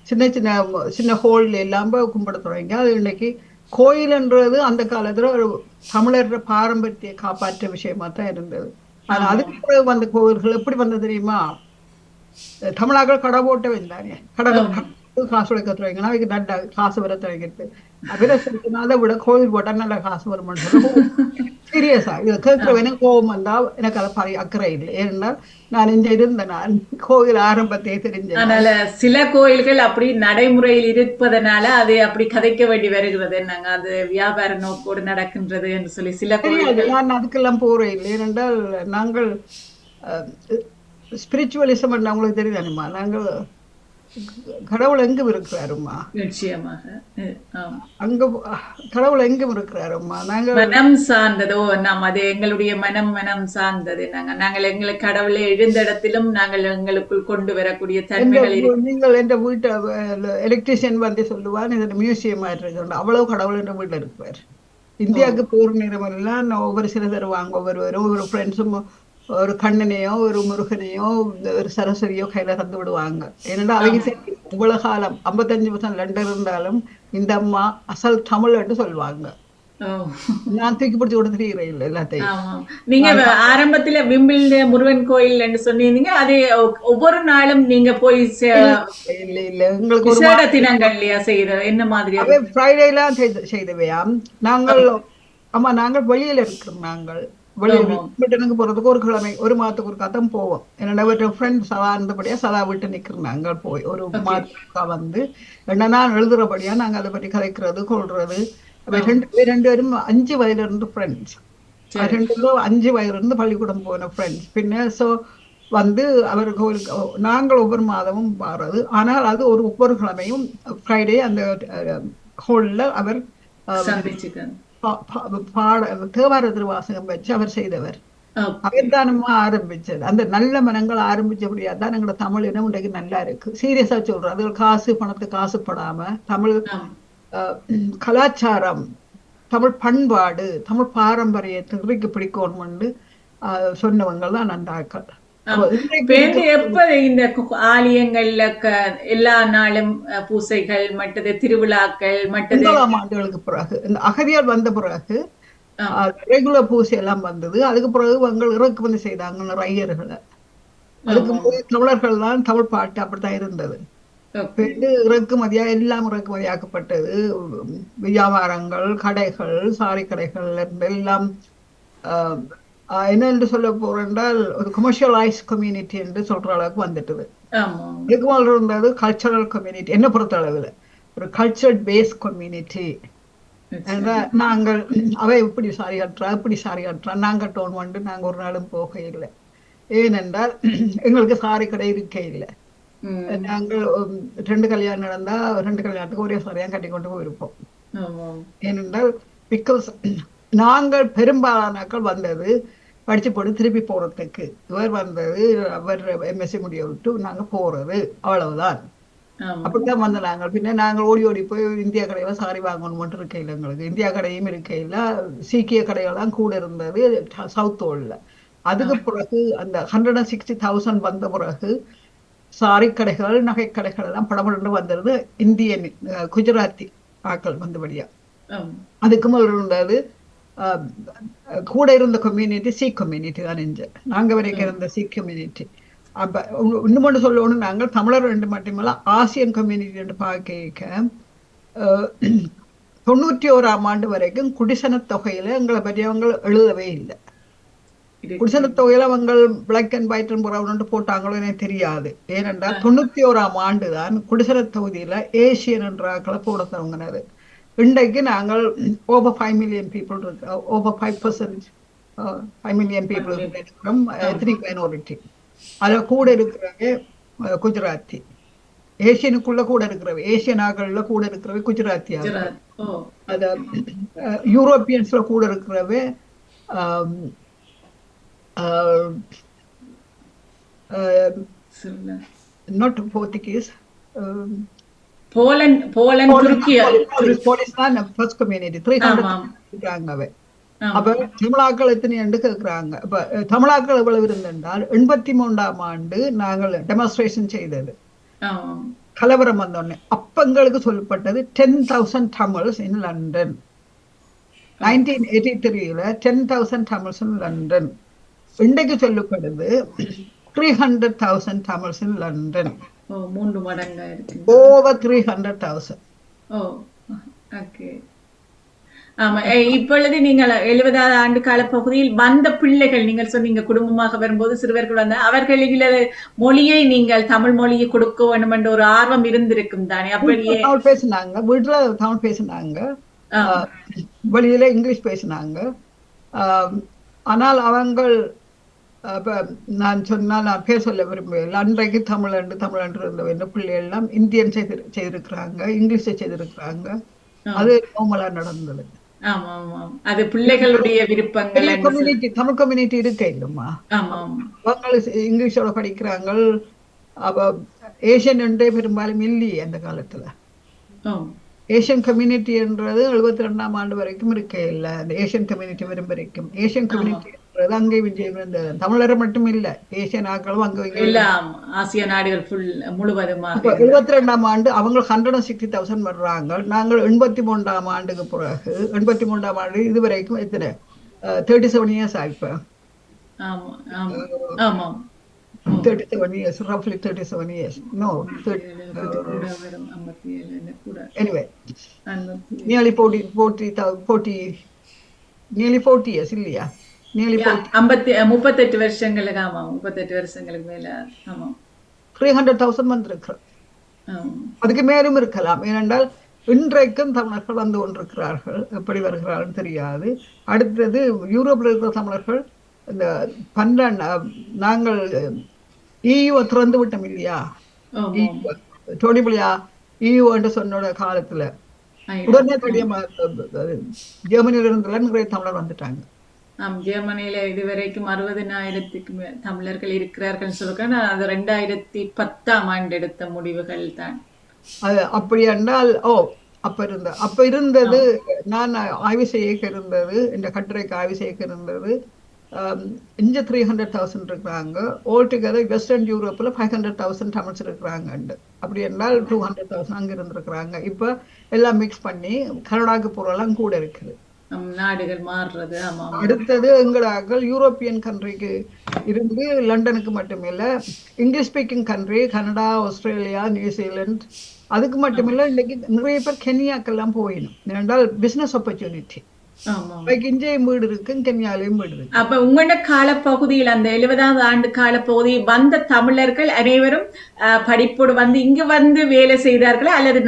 சின்ன சின்ன சின்ன ஹோல்ல எல்லாம் கும்பிட தொடங்கி. அது இன்னைக்கு கோயில்ன்றது அந்த காலத்துல ஒரு தமிழர் பாரம்பரியத்தை காப்பாற்ற விஷயமா தான் இருந்தது. ஆனா அதுக்கு பிறகு வந்த கோவில்கள் எப்படி வந்தது தெரியுமா? தமிழாக்கள் கடை போட்ட வந்தானே, கடை காசு உழைக்க தொடங்கினா அதுக்கு நல்ல காசு வர தொடங்கிட்டு அதை விட கோவில் போட்டா நல்ல காசு வருமானு சொல்ல சீரியஸா இதை கேட்கிறவன கோபம் வந்தா எனக்கு அதை அக்கறை இல்லை. ஏனென்றால் நான் இங்க இருந்த நான் கோவில் ஆரம்பத்தையே தெரிஞ்சேன். அதனால சில கோயில்கள் அப்படி நடைமுறையில் இருப்பதனால அதை அப்படி கதைக்க வேண்டி வருகிறது. நாங்க அது வியாபார நோக்கோடு நடக்கின்றது என்று சொல்லி சில கோயில்கள் நான் அதுக்கெல்லாம் போறேன் இல்லை. ஏனென்றால் நாங்கள் ஸ்பிரிச்சுவலிசம் உங்களுக்கு தெரியுதானுமா, நாங்கள் கடவுள் எங்கும் இருக்கிறாருமா. நிச்சயமாக அங்க கடவுள் எங்கும் இருக்கிறாருமா. நாங்கள் மனம் சார்ந்ததோ அது எங்களுடைய மனம் சார்ந்தது. நாங்கள் எங்களுக்கு கடவுளை எழுந்த இடத்திலும் நாங்கள் எங்களுக்குள் கொண்டு வரக்கூடிய தன்மைகள். நீங்கள் என்ற வீட்டை எலக்ட்ரிஷியன் வந்து சொல்லுவார் இது மியூசியமா இருக்கு, அவ்வளவு கடவுள் என்ற வீட்டில் இருப்பார். இந்தியாவுக்கு போற நேரம் எல்லாம் ஒவ்வொரு சில தருவாங்க, ஒவ்வொரு ஃப்ரெண்ட்ஸும் ஒரு கண்ணனையோ ஒரு முருகனையோ ஒரு சரஸ்வதியோ கையில தந்து விடுவாங்க. ஏன்னா அவங்க இவ்வளவு காலம் 55% லண்டன் இருந்தாலும் இந்த அம்மா அசல் தமிழ்ன்னு சொல்லுவாங்க. நான் தூக்கி பிடிச்சி கூட தெரியுறேன் இல்லை எல்லாத்தையும். நீங்க ஆரம்பத்துல விம்பிள்ட முருகன் கோயில் என்று சொன்னீங்க, அது ஒவ்வொரு நாளும் நீங்க போய் இல்ல இல்ல எங்களுக்கு ஒரு தினங்கள் இல்லையா செய்த என்ன மாதிரி ஃப்ரைடே எல்லாம் செய்தவையாம். நாங்கள் ஆமா நாங்கள் வெளியில இருக்கிறோம். நாங்கள் வீட்டுக்கு போறதுக்கு ஒரு கிழமை ஒரு மாதத்துக்கு ஒரு கதம் போவோம். என்னோட ஃப்ரெண்ட் சதா இருந்தபடியா சதா வீட்டு நிக்கிறோம். நாங்கள் போய் ஒரு மாதத்துக்கா வந்து என்னன்னா எழுதுறபடியா நாங்க அதை பற்றி கதைக்கிறது கொள்றது. ரெண்டு பேரும் 5 வயதுல இருந்து ஃப்ரெண்ட்ஸ். 2 5 வயதிலிருந்து பள்ளிக்கூடம் போன ஃப்ரெண்ட்ஸ். பின்ன ஸோ வந்து அவர் கோயிலுக்கு நாங்கள் ஒவ்வொரு மாதமும் வாரது. ஆனால் அது ஒவ்வொரு கிழமையும் ஃப்ரைடே அந்த ஹோலில் அவர் தேவார திருவாசகம் வச்சு அவர் செய்தவர். அவர்தானமா ஆரம்பிச்சது. அந்த நல்ல மனங்கள் ஆரம்பிச்சபடியா தான் எங்களோட தமிழ் இனம் இன்றைக்கு நல்லா இருக்கு. சீரியஸா சொல்றோம். அது காசு பணத்துக்கு காசுப்படாம தமிழ் கலாச்சாரம், தமிழ் பண்பாடு, தமிழ் பாரம்பரியத்தை இறுக்கி பிடிக்கணும்னு சொன்னவங்க தான் நந்தாக்கள். எப்ப இந்த ஆலயங்கள்ல எல்லா நாளும் பூசைகள் மற்றது திருவிழாக்கள் மற்றது 9ஆம் ஆண்டுகளுக்கு பிறகு இந்த அகதியார் வந்த பிறகு ரெகுலர் பூசை எல்லாம் வந்தது. அதுக்கு பிறகு அவங்க இறக்குமதி செய்தாங்க ஐயர்களை. அதுக்கு போய் தமிழர்கள் தான் தமிழ் பாட்டு அப்படித்தான் இருந்தது. இறக்குமதியா எல்லாம் இறக்குமதியாக்கப்பட்டது. வியாபாரங்கள், கடைகள், சாரி கடைகள் எல்லாம் என்னென்று சொல்ல போறேன்றால் ஒரு கமர்ஷியலைஸ் கம்யூனிட்டி என்று சொல்ற அளவுக்கு வந்துட்டது. இதுக்கு மேல இருந்தது கல்ச்சரல் கம்யூனிட்டி. என்ன பொறுத்த அளவில் ஒரு கல்ச்சர் பேஸ் கம்யூனிட்டி. நாங்கள் அவை இப்படி சாரி கட்டுறா இப்படி சாரி கட்டுறா நாங்கள் டோன் வந்து நாங்கள் ஒரு நாளும் போக இல்லை. ஏனென்றால் எங்களுக்கு சாரி கடை இருக்க இல்லை. நாங்கள் 2 கல்யாணம் நடந்தா 2 கல்யாணத்துக்கு ஒரே சாரியா கட்டி கொண்டு போயிருப்போம். ஏனென்றால் பிகாஸ் நாங்கள் பெரும்பாலானாக்கள் வந்தது படிச்சு போட்டு திருப்பி போறதுக்கு. இவர் வந்தது அவர் எம்எஸ்சி முடிய விட்டு நாங்க போறது அவ்வளவுதான். அப்படித்தான் வந்த நாங்கள். பின்ன நாங்கள் ஓடி ஓடி போய் இந்தியா கடையில சாரி வாங்கணும் மட்டும் இருக்கையில் எங்களுக்கு. இந்தியா கடையும் இருக்கையில் சீக்கிய கடைகள்லாம் கூட இருந்தது சவுத் ஓல்ல. அதுக்கு பிறகு அந்த 160,000 வந்த பிறகு சாரி கடைகள், நகை கடைகள் எல்லாம் படப்பட்டு வந்தது இந்தியன் குஜராத்தி ஆக்கள் வந்தபடியா. அதுக்கு முதல் இருந்தது கூட இருந்த கம்யூனிட்டி சீக் கம்யூனிட்டி தான். நாங்க வரைக்கும் இருந்த சீக் கம்யூனிட்டி. அப்ப இன்னும் ஒன்று சொல்லணும், நாங்கள் தமிழர் ரெண்டு மட்டுமல்ல ஆசியன் கம்யூனிட்டி என்று பார்க்க 91ஆம் ஆண்டு வரைக்கும் குடிசன தொகையில எங்களை பற்றியவங்க எழுதவே இல்லை. குடிசன தொகையில அவங்க பிளாக் அண்ட் ஒயிட் புறவுன்னு போட்டாங்களோ எனக்கு தெரியாது. ஏனென்றால் 91ஆம் ஆண்டு தான் குடிசன தொகுதியில ஏசியன் என்ற ஆக்களை போட தொடங்கினது. இன்றைக்கு நாங்கள் over 5 million people over 5% 5 million people இருக்கிறோம். ethnic minority. அதுல கூட இருக்கிறவே குஜராத்தி. ஏசியனுக்குள்ள கூட இருக்கிறவை, ஏசியன் ஆக்கள்ல கூட இருக்கிறவை குஜராத்தி. அத யூரோப்பியன்ஸ்ல கூட இருக்கிறவே not Portuguese. போலந்து துருக்கியா ஃபர்ஸ்ட் கம்யூனிட்டி 300 இருக்காங்க. அப்ப தமிழாக்கள் எத்தனை என்று கேட்கிறாங்க. இப்ப தமிழாக்கள் எவ்வளவு இருந்தென்றால் 83ஆம் ஆண்டு நாங்கள் டெமான்ஸ்ட்ரேஷன் செய்தது கலவரம் வந்தோடனே அப்ப எங்களுக்கு சொல்லப்பட்டது 10,000 தமிழ்ஸ் இன் லண்டன். 1983ல 10,000 தமிழ்ஸ் இன் லண்டன். இன்றைக்கு சொல்லப்படுது 300,000 தமிழ்ஸ் இன் லண்டன். 3 மடங்கா இருக்கு. over 300,000. ஓகே. ஆமா, இப்பொழுது நீங்கள் 70வது ஆண்டு கால பகுதியில் வந்த பிள்ளைகள், நீங்கள் சொன்னீங்க குடும்பமாக வரும்போது சிறுவர்கள் வந்த அவர்களில் மொழியை நீங்கள் தமிழ் மொழியை கொடுக்க வேண்டும் என்ற ஒரு ஆர்வம் இருந்திருக்கும் தானே? அப்படியே தமிழ் பேசினாங்க, வீட்டுல தமிழ் பேசினாங்க, வெளியில இங்கிலீஷ் பேசினாங்க. ஆனால் அவங்க நான் சொன்னால் நான் பேர் சொல்ல விரும்புவேன். அன்றைக்கு தமிழன்று இருந்த பிள்ளைகள் எல்லாம் இந்தியன் செய்திருக்கிறாங்க, இங்கிலீஷை செய்திருக்கிறாங்க. அது நார்மலா நடந்தது. அது பிள்ளைகளுடைய விருப்பங்கள். தமிழ் கம்யூனிட்டி இருக்கே இல்லம்மா, அவங்க இங்கிலீஷோட படிக்கிறாங்க. அப்ப ஏசியன் என்றே பெரும்பாலும் இல்லையே அந்த காலத்துல. ஏசியன் கம்யூனிட்டி என்றது 72ஆம் ஆண்டு வரைக்கும் இருக்கே இல்லை. அந்த ஏசியன் கம்யூனிட்டி வரும் வரைக்கும் ஏசியன் கம்யூனிட்டி என்றது அங்கே விஜயம் இருந்தது. தமிழரை மட்டும் இல்ல, ஏசியன் ஆக்களும் அங்கே ஆசிய நாடுகள் முழுவதுமாக. 72ஆம் ஆண்டு அவங்க 160,000 வர்றாங்க. நாங்கள் 83ஆம் ஆண்டுக்கு பிறகு 83ஆம் ஆண்டு இது வரைக்கும் எத்தனை 37 years ஆயிப்ப. 37 years, roughly 37 years. No, anyway, nearly 40 years இல்லையா? Nearly 38 வருஷங்களுக்கு. ஆமா, 38 வருஷங்களுக்கு மேல. ஆமா, 300,000 வந்திருக்கிறோம். அதுக்கு மேலும் இருக்கலாம். ஏனென்றால் இன்றைக்கும் தமிழர்கள் வந்து கொண்டிருக்கிறார்கள். எப்படி வருகிறார்கள் தெரியாது. அடுத்தது யூரோப்பில் இருக்கிற தமிழர்கள் இந்த 12 நாங்கள் EU திறந்து விட்டோம் இல்லையா, ஆமாம். டோனிபிளியா EU என்று சொன்ன காலத்துல ஆயிரம். உடனே ஜெர்மனியில இருந்து நிறைய தமிழர் வந்துட்டாங்க. ஜெர்மனியில இதுவரைக்கும் 60,000 தமிழர்கள் இருக்கிறார்கள் சொல்லுங்க. அது 2010ஆம் ஆண்டு எடுத்த முடிவுகள் தான். அது அப்படி என்றால் அப்ப இருந்தது. நான் ஆய்வு செய்ய இருந்தது, இந்த கட்டுரைக்கு ஆய்வு செய்ய இருந்தது. இங்க 300,000 இருக்கிறாங்க. ஆல் டுகெதர் வெஸ்டர்ன் யூரோப்ல 500,000 தமிழ்ஸ் இருக்கிறாங்க. அப்படி என்றால் 200,000 அங்க இருந்திருக்கிறாங்க. இப்ப எல்லாம் மிக்ஸ் பண்ணி கனடாக்கு போறெல்லாம் கூட இருக்குது. நாடுகள் மாறுறது. ஆமா. அடுத்தது எங்கடாக்கள் யூரோப்பியன் கண்ட்ரிக்கு இருந்து லண்டனுக்கு மட்டுமில்ல, English speaking country Canada, Australia, New Zealand, அதுக்கு மட்டுமில்ல இன்னைக்கு நிறைய பேர் கென்யாக்கெல்லாம் போயிடும். ஏனென்றால் பிசினஸ் ஆப்பர்ச்சுனிட்டி. இங்கேயும் வீடு இருக்கு, கென்யாலையும் வீடு இருக்கு. அப்ப உங்களோட காலப்பகுதியில் அந்த 70வது ஆண்டு காலப்பகுதி வந்த தமிழர்கள் அனைவரும் படிப்போடு வந்து இங்கு வந்து வேலை செய்தார்களா, அல்லது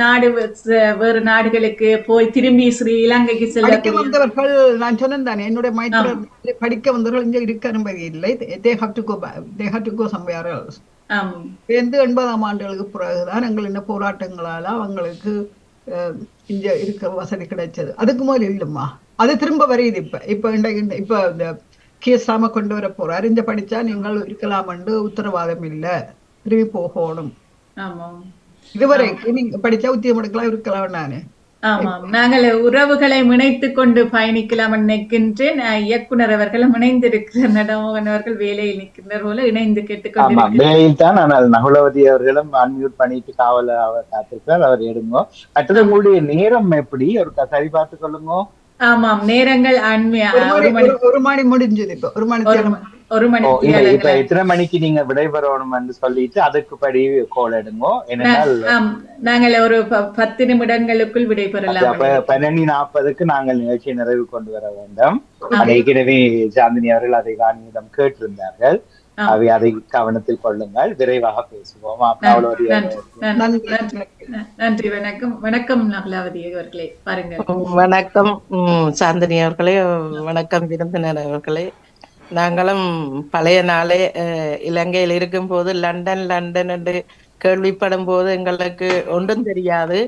வேறு நாடுகளுக்கு போய் திரும்பி இலங்கைக்கு படிக்க வந்தவர்கள்? நான் சொன்னேன் தானே, என்னுடைய மைத்திர படிக்க வந்தவர்கள் இங்க இருக்க அனுமதி இல்லை. they have to go somewhere else. 80ஆம் ஆண்டுகளுக்கு பிறகுதான் எங்கள் இந்த போராட்டங்களால அவங்களுக்கு இங்க இருக்க வசதி கிடைச்சது. அதுக்கு முதல் இல்லம்மா, அது திரும்ப வருது. இப்ப இந்த கேசாம கொண்டு வர போறாரு. இங்க படிச்சா நீங்கள் இருக்கலாம் என்று உத்தரவாதம் இல்ல, திரும்பி போகணும். இதுவரைக்கும் நீங்க படிச்சா உத்தியம் எடுக்கலாம், இருக்கலாம். நானு ஆமாம், நாங்கள் உறவுகளை இணைத்துக் கொண்டு பயணிக்கலாம் நினைக்கின்றேன். இயக்குனர் அவர்களும் இணைந்திருக்கிற நடமோகன் அவர்கள் வேலையில் நிற்கின்ற போல இணைந்து கேட்டுக்கொண்டிருக்கிறார். ஆனால் நகுலவதி அவர்களும் அன்மியூட் பண்ணிட்டு காவல அவர் காத்திருக்கிறார். அவர் எடுங்க. மற்றது உங்களுடைய நேரம் எப்படி ஒரு சரி பார்த்து கொள்ளுங்க. ஆமாம், நேரங்கள் ஒரு மணி முடிஞ்சது. இப்ப ஒரு மணி இப்ப எத்தனை மணிக்கு நீங்க விடைபெறணும் சொல்லிட்டு அதுக்குப்படி கோல் எடுங்க. ஏனென்றால் நாங்கள் ஒரு 10 நிமிடங்களுக்குள் விடைபெறலாம். 12:40க்கு நாங்கள் நிகழ்ச்சியை நிறைவு கொண்டு வர வேண்டும். ஏற்கனவே சாந்தினி அவர்கள் அதை காணியிடம் கேட்டிருந்தார்கள். அதை கவனத்தில் கொள்ளுங்கள். விரைவாக பேசுவோம். நன்றி. வணக்கம். வணக்கம் நகுலாவதி அவர்களே. பாருங்க. வணக்கம் சாந்தினி அவர்களே. வணக்கம் விருந்தினர் அவர்களே. நாங்களும் பழைய நாளே இலங்கையில் இருக்கும் போது லண்டன் என்று கேள்விப்படும் போது எங்களுக்கு ஒன்றும் தெரியாது.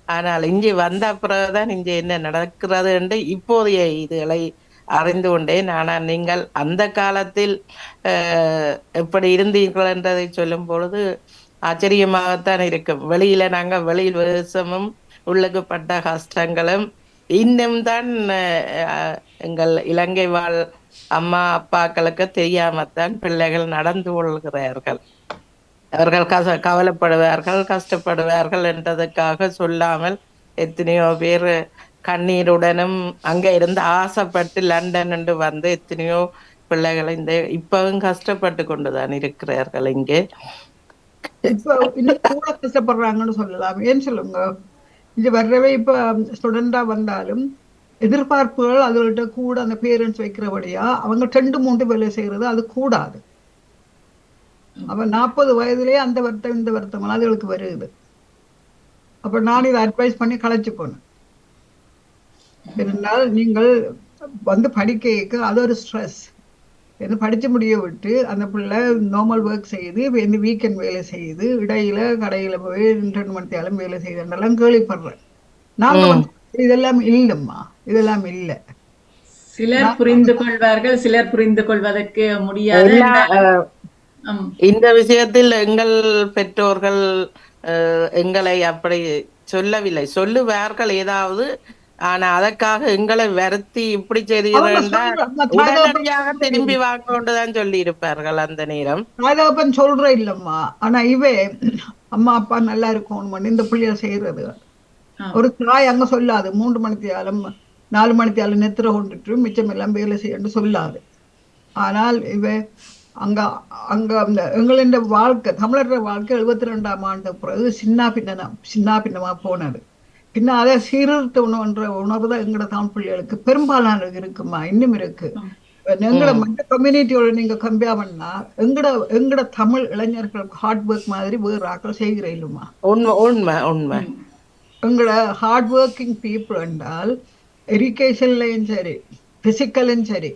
ஆனால் இங்கே வந்த பிறகுதான் இங்கே என்ன நடக்கிறது என்று இப்போதைய இதுகளை அறிந்து கொண்டேன். ஆனால் நீங்கள் அந்த காலத்தில் எப்படி இருந்தீர்கள் என்றதை சொல்லும் பொழுது ஆச்சரியமாகத்தான் இருக்கும். வெளியில நாங்கள் வெளியில் வேசமும் உள்ளுக்குப்பட்ட கஷ்டங்களும் இன்னும் தான் எங்கள் இலங்கை வாழ் அம்மா அப்பாக்களுக்கு தெரியாமத்தான் பிள்ளைகள் நடந்து கொள்கிறார்கள். அவர்கள் கவலைப்படுவார்கள், கஷ்டப்படுவார்கள் என்றதுக்காக சொல்லாமல் எத்தனையோ பேர் கண்ணீருடனும் அங்க இருந்து ஆசைப்பட்டு லண்டன் என்று வந்து எத்தனையோ பிள்ளைகள் இப்பவும் கஷ்டப்பட்டு கொண்டுதான் இருக்கிறார்கள். இங்கே இப்ப இன்னும் கூட கஷ்டப்படுறாங்கன்னு சொல்லலாம். ஏன்னு சொல்லுங்க, இங்க வர்றவே இப்ப ஸ்டூடெண்டா வந்தாலும் எதிர்பார்ப்புகள் அதுகிட்ட கூட அந்த பேரண்ட்ஸ் வைக்கிறபடியா அவங்க 2-3 வேலை செய்யறது அது கூடாது. அப்ப 40 வயதுலயே அந்த வருத்தம் இந்த வருத்தம் அதுகளுக்கு வருது. அப்ப நான் இதை அட்வைஸ் பண்ணி களைச்சு போனேன். இருந்தால் நீங்கள் வந்து படிக்க அது ஒரு ஸ்ட்ரெஸ். என்ன படிச்சு முடிய விட்டு அந்த பிள்ளை நார்மல் ஒர்க் செய்யுது, இந்த வீக்கெண்ட் வேலை செய்யுது, இடையில கடையில போய் 2 மணி நேரம் வேலை செய்யுதுன்றெல்லாம் கேள்விப்படுறேன். நாங்க இதெல்லாம் இல்லம்மா, இதெல்லாம் இல்ல. சிலர் புரிந்து கொள்வார்கள், சிலர் புரிந்து கொள்வதற்கு முடியாது. இந்த விஷயத்தில் எங்கள் பெற்றோர்கள் எங்களை அப்படி சொல்லவில்லை. சொல்லுவார்கள் ஏதாவது, ஆனா அதற்காக எங்களை வருத்தி இப்படி செய்தியாக திரும்பி வாங்க கொண்டுதான் சொல்லி இருப்பார்கள் அந்த நேரம். ராதாப்பன் சொல்ற இல்லம்மா, ஆனா இவே அம்மா அப்பா நல்லா இருக்கும் இந்த பிள்ளைய செய்யறது. ஒரு தாய் அங்க சொல்லாது 3 மணித்தியாலும் 4 மணித்தியாலும் நெத்திர கொண்டுட்டு மிச்சம் எல்லாம் வேலை செய்யணும் சொல்லாது. ஆனால் இவ அங்க அந்த எங்களின் வாழ்க்கை, தமிழர் வாழ்க்கை 72ஆம் ஆண்டு பிறகு சின்ன பின்னமா போனது. பின்ன அதை சீர்திருத்த உணர்வு தான் எங்கட தமிழ் பிள்ளைகளுக்கு பெரும்பாலான இருக்குமா, இன்னும் இருக்கு. எங்கட மற்ற கம்யூனிட்டியோட நீங்க கம்பேர் பண்ணா எங்கட தமிழ் இளைஞர்கள் ஹார்ட் ஒர்க் மாதிரி வேறு ஆக்கள் செய்கிற இல்லைமா. உண்மை உண்மை உண்மை. எங்களோட ஹார்ட் ஒர்க்கிங் பீப்புள் என்றால் எஜுகேஷன்லையும் சரி பிசிக்கலும் சரி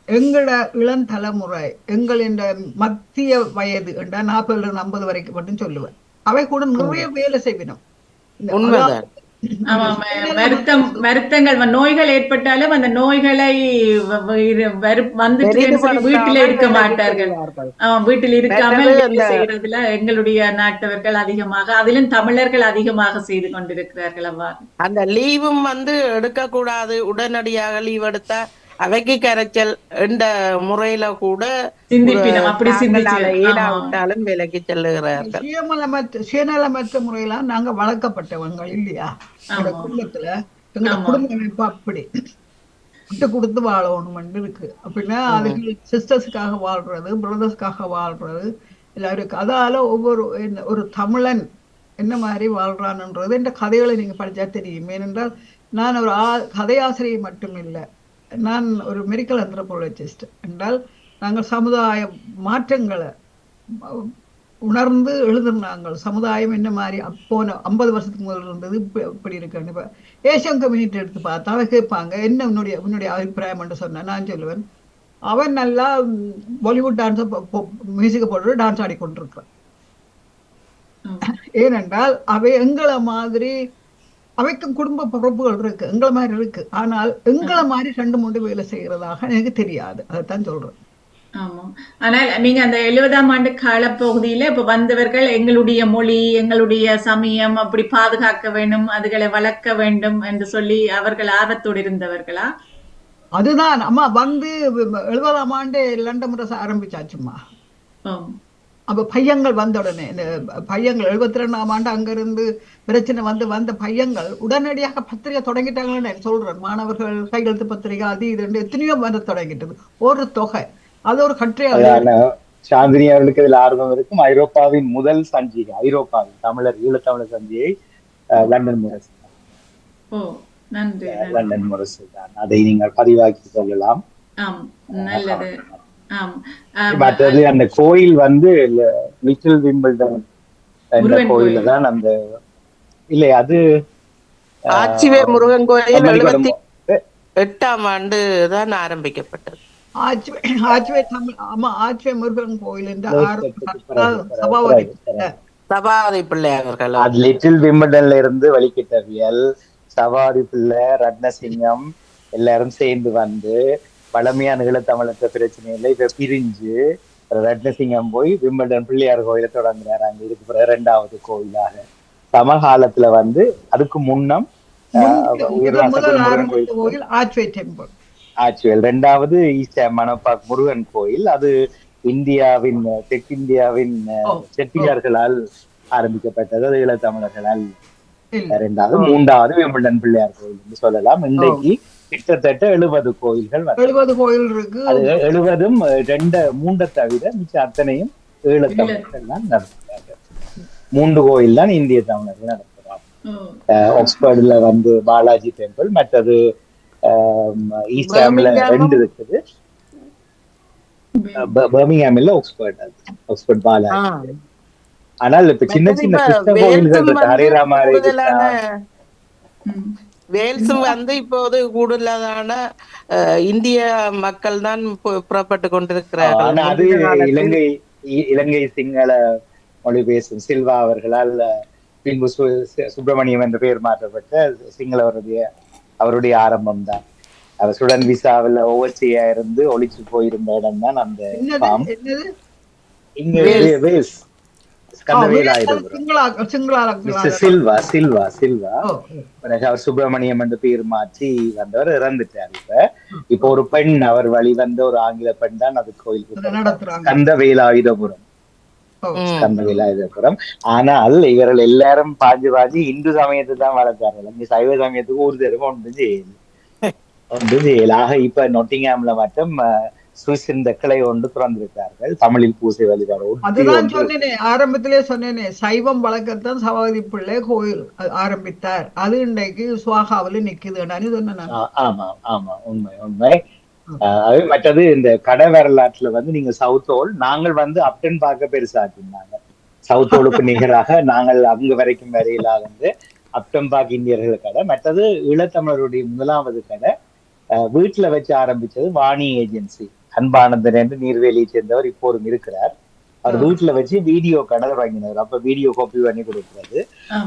எங்களோட இளம் தலைமுறை எங்களின் மத்திய வயது என்றால் 40-50 வரைக்கும் மட்டும் சொல்லுவேன். அவை கூட நிறைய வேலை செய்யணும். உண்மைதான். வருத்தங்கள் நோய்கள் ஏற்பட்டாலும் அந்த நோய்களை வீட்டில இருக்க மாட்டார்கள். வீட்டில் இருக்காமல் செய்யறதுல எங்களுடைய நாட்டவர்கள் அதிகமாக, அதிலும் தமிழர்கள் அதிகமாக செய்து கொண்டிருக்கிறார்கள். அவ்வாறு அந்த லீவும் எடுக்க கூடாது, உடனடியாக லீவ் எடுத்தா அவைக்கு கரைச்சல் என்ற முறையில கூட அப்படி ஏடாவிட்டாலும் விலகி செல்லுகிறார்கள். சுயநலமற்ற முறையில நாங்க வளர்க்கப்பட்டவங்க இல்லையா? எங்க குடும்பத்துல எங்களோட குடும்ப அமைப்பு அப்படி விட்டு கொடுத்து வாழணும் இருக்கு. அப்படின்னா அதுக்கு சிஸ்டர்ஸுக்காக வாழ்றது, பிரதர்ஸ்க்காக வாழ்றது எல்லாம் இருக்கு. அதால ஒரு தமிழன் என்ன மாதிரி வாழ்றான்ன்றது இந்த கதைகளை நீங்க படிச்சா தெரியும். ஏனென்றால் நான் ஒரு கதையாசிரியை மட்டும் இல்லை, நான் ஒரு மெடிக்கல் ஆந்த்ரோபாலஜிஸ்ட் என்றால் நாங்கள் சமுதாய மாற்றங்களை உணர்ந்து எழுதுனாங்க. சமுதாயம் என்ன மாதிரி போன 50 வருஷத்துக்கு முதல்ல இருந்தது இப்படி இருக்கு. இப்போ ஏசியன் கம்யூனிட்டி எடுத்து பார்த்தா அவன் கேட்பாங்க என்ன உன்னுடைய அபிப்பிராயம் என்று சொன்ன நான் சொல்லுவேன், அவன் நல்லா பாலிவுட் டான்ஸை மியூசிக்கை போட்டு டான்ஸ் ஆடிக்கொண்டிருக்கிறான். ஏனென்றால் அவை எங்களை மாதிரி அவைக்கும் குடும்ப பொறுப்புகள் இருக்கு, எங்களை மாதிரி இருக்கு. ஆனால் எங்களை மாதிரி 2-3 வேலை செய்யறதாக எனக்கு தெரியாது. அதைத்தான் சொல்றேன். ஆமா. ஆனால் நீங்க அந்த 70ஆம் ஆண்டு காலப்பகுதியில இப்ப வந்தவர்கள் எங்களுடைய மொழி, எங்களுடைய சமயம் அப்படி பாதுகாக்க வேண்டும், அதுகளை வளர்க்க வேண்டும் என்று சொல்லி அவர்கள் ஆர்வத்தோடு இருந்தவர்களா? அதுதான் அம்மா 70ஆம் ஆண்டு லண்டன் முரசு ஆரம்பிச்சாச்சுமா. அப்ப பையங்கள் வந்த உடனே இந்த பையங்கள் 72ஆம் ஆண்டு அங்கிருந்து பிரச்சனை வந்த பையங்கள் உடனடியாக பத்திரிகை தொடங்கிட்டாங்கன்னு சொல்றேன். மாணவர்கள் கையெழுத்து பத்திரிகை அது இது எத்தனையோ வந்து தொடங்கிட்டது. ஒரு தொகை அது ஒரு கட்டுரையாளர் சாந்தினி அவர்களுக்கு இதில் ஆர்வம் இருக்கும். ஐரோப்பாவின் முதல் சஞ்சிகை, ஐரோப்பாவின் ஈழத்தமிழர் சஞ்சிகை லண்டன் முரசு. லண்டன் முரசு தான். அதை நீங்கள் பதிவாக்கி கொள்ளலாம். மற்றது அந்த கோயில் லிட்டில் விம்பிள்டன் என்ற கோயில தான் அந்த இல்லை அது ஆச்சிவே முருகன் கோயில் 78ஆம் ஆண்டு தான் ஆரம்பிக்கப்பட்டது. ஆச்சிவே முருகன் கோயில் சபாதி பிள்ளை அவர்கள் லிட்டில் விம்பிள்டன்ல இருந்து வழிகிட்டவியல் சபாதி பிள்ளை ரத்னசிங்கம் எல்லாரும் சேர்ந்து வந்து பழமையான ஈழத்தமிழற்ற பிரச்சனையில இப்ப பிரிஞ்சு ரத்னசிங்கம் போய் விம்பிள்டன் பிள்ளையார் கோயிலை தொடங்குறாரு. அங்க இருக்கு பிறகு 2வது கோயிலாக. சமகாலத்துல அதுக்கு முன்னம் ஆச்சுவேல் 2வது ஈஸ்ட் மணப்பாக் முருகன் கோயில். அது இந்தியாவின் தென்னிந்தியாவின் செட்டியார்களால் ஆரம்பிக்கப்பட்டது. அது ஈழத்தமிழர்களால் 2வது 3வது விம்பிள்டன் பிள்ளையார் கோயில் என்று சொல்லலாம். இன்றைக்கு கிட்டத்தட்ட 70 கோயில்கள் 70 கோயில் இருக்கு. அது 70ம் 3 தவிர மிச்சம் அத்தனையும் ஈழத்தமிழர்கள் தான் நடத்துறாங்க. 3 கோயில் தான் இந்திய தமிழர்கள் நடத்துறாங்க. ஆக்ஸ்போர்ட்ல பாலாஜி டெம்பிள், மற்றது ஈஸ்டாம்ல 2 இருக்குது. பர்மிங்ஹாம்ல ஆக்ஸ்போர்ட் பாலாஜி. ஆனால் இப்ப சின்ன சின்ன கிறிஸ்தவ கோயில்கள் இருக்கு. ஹரே ராமா வேல்ஸும் இப்போது கூடுதலான இந்திய மக்கள் தான் புறப்பட்டு கொண்டிருக்கிறார்கள். அது இலங்கை சிங்கள மொழி பேசும் சில்வா அவர்களால் பின்பு சுப்பிரமணியம் என்ற பெயர் மாற்றப்பட்ட அவருடைய ஆரம்பம் தான். அவர் ஸ்டூடெண்ட் விசாவில் ஓவர்சியா இருந்து ஒளிச்சு போயிருந்த இடம் தான் அந்த இங்க வேல்ஸ் அவர் சுப்பிரமணியம் என்று பேர் மாற்றி வந்தவர் இறந்துட்டார். இப்ப ஒரு பெண் அவர் வழி வந்த ஒரு ஆங்கில பெண் தான் அது கோயிலுக்கு கந்தவேலாயுதபுரம். ஆனால் இவர்கள் எல்லாரும் பாஞ்சு இந்து சமயத்தை தான் வளர்த்தார்கள். இங்க சைவ சமயத்துக்கு ஒரு தடவை ஒன்றும் செய்யல. ஆக இப்ப நொட்டிங்ஹாம்ல மட்டும் சுவிஸ் இந்த கிளை ஒன்று திறந்திருக்கிறார்கள் தமிழில் பூசை வழிபாடு. அதுதான் சொன்னேனே, ஆரம்பத்திலே சொன்னேனே, சைவம் வழக்கத்தான் சபாதி பிள்ளை கோயில் ஆரம்பித்தார். அது இன்றைக்கு சுவாகாவில நிக்குது. ஆமா ஆமா உண்மை உண்மை. மற்றது இந்த கடை வரலாற்றுல நீங்க சவுத் ஹோல் நாங்கள் அப்டன் பார்க்க பெருசாக்கினாங்க. சவுத் ஹோலுக்கு நிகராக நாங்கள் அங்க வரைக்கும் வரையில அப்டம்பாக் இந்தியர்கள் கடை, மற்றது ஈழத்தமிழருடைய முதலாவது கடை வீட்டுல வச்சு ஆரம்பிச்சது வாணி ஏஜென்சி. அன்பானந்தன் என்று நீர்வேலியை சேர்ந்தவர் இப்போதும் இருக்கிறார். அவர் வீட்டுல வச்சு வீடியோ கடை வாங்கினார். அப்ப வீடியோ காப்பி பண்ணி கொடுக்கிறது.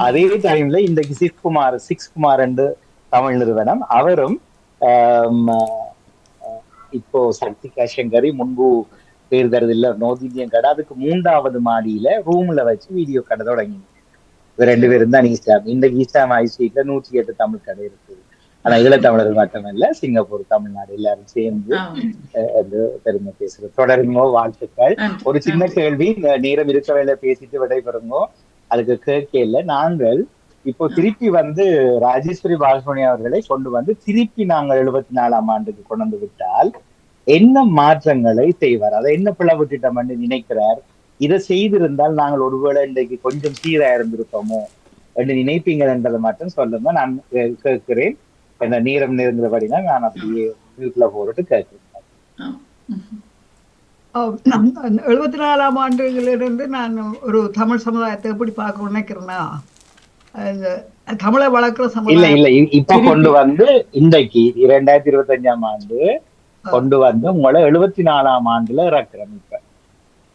அதே டைம்ல இன்றைக்கு சிக்ஸ் குமார் என்று தமிழ் நிறுவனம், அவரும் இப்போ சக்தி காஷங்கரி முன்பு பேர் தருது இல்ல நோர்த் இந்தியன் கடை, அதுக்கு 3வது மாடியில ரூம்ல வச்சு வீடியோ கடை தொடங்கினார். 2 பேரும் தான் ஈஸ்டாம். இன்றைக்கு ஈஸ்டாம் ஐஸ்ட்ரீட்ல 108 தமிழ் கடை இருக்குது. ஆனா ஈழத்தமிழர்கள் மட்டுமல்ல, சிங்கப்பூர், தமிழ்நாடு எல்லாரும் சேர்ந்து பெருமை பேசுறது. தொடருங்கோ, வாழ்த்துக்கள். ஒரு சின்ன கேள்வி, நேரம் இருக்கவேளை பேசிட்டு விடைபெறுங்கோ. அதுக்கு கேட்கல. நாங்கள் இப்போ திருப்பி ராஜேஸ்வரி பாலசுப்ரமணியம் அவர்களை கொண்டு திருப்பி நாங்கள் 74ஆம் ஆண்டுக்கு கொண்டு விட்டால் என்ன மாற்றங்களை செய்வார்? அதை என்ன பிளவு திட்டம் என்று நினைக்கிறார்? இதை செய்திருந்தால் நாங்கள் ஒருவேளை இன்றைக்கு கொஞ்சம் சீரா இருந்திருப்போமோ என்று நினைப்பீங்கள் என்றதை மட்டும் சொல்லுங்க. நான் கேட்கிறேன். என்ன நேரம் நெருங்குறபடினா நான் அப்படியே வீட்டுல போட்டு கேட்கிறேன். 74ஆம் ஆண்டுகளிலிருந்து நான் ஒரு தமிழ் சமுதாயத்தை எப்படி பார்க்க நினைக்கிறேன்னா, தமிழை வளர்க்கிற சமுதாயம் இல்ல இப்ப கொண்டு இன்றைக்கு 2025ஆம் ஆண்டு கொண்டு உங்களை 74ஆம் ஆண்டுல இறக்குறோம்.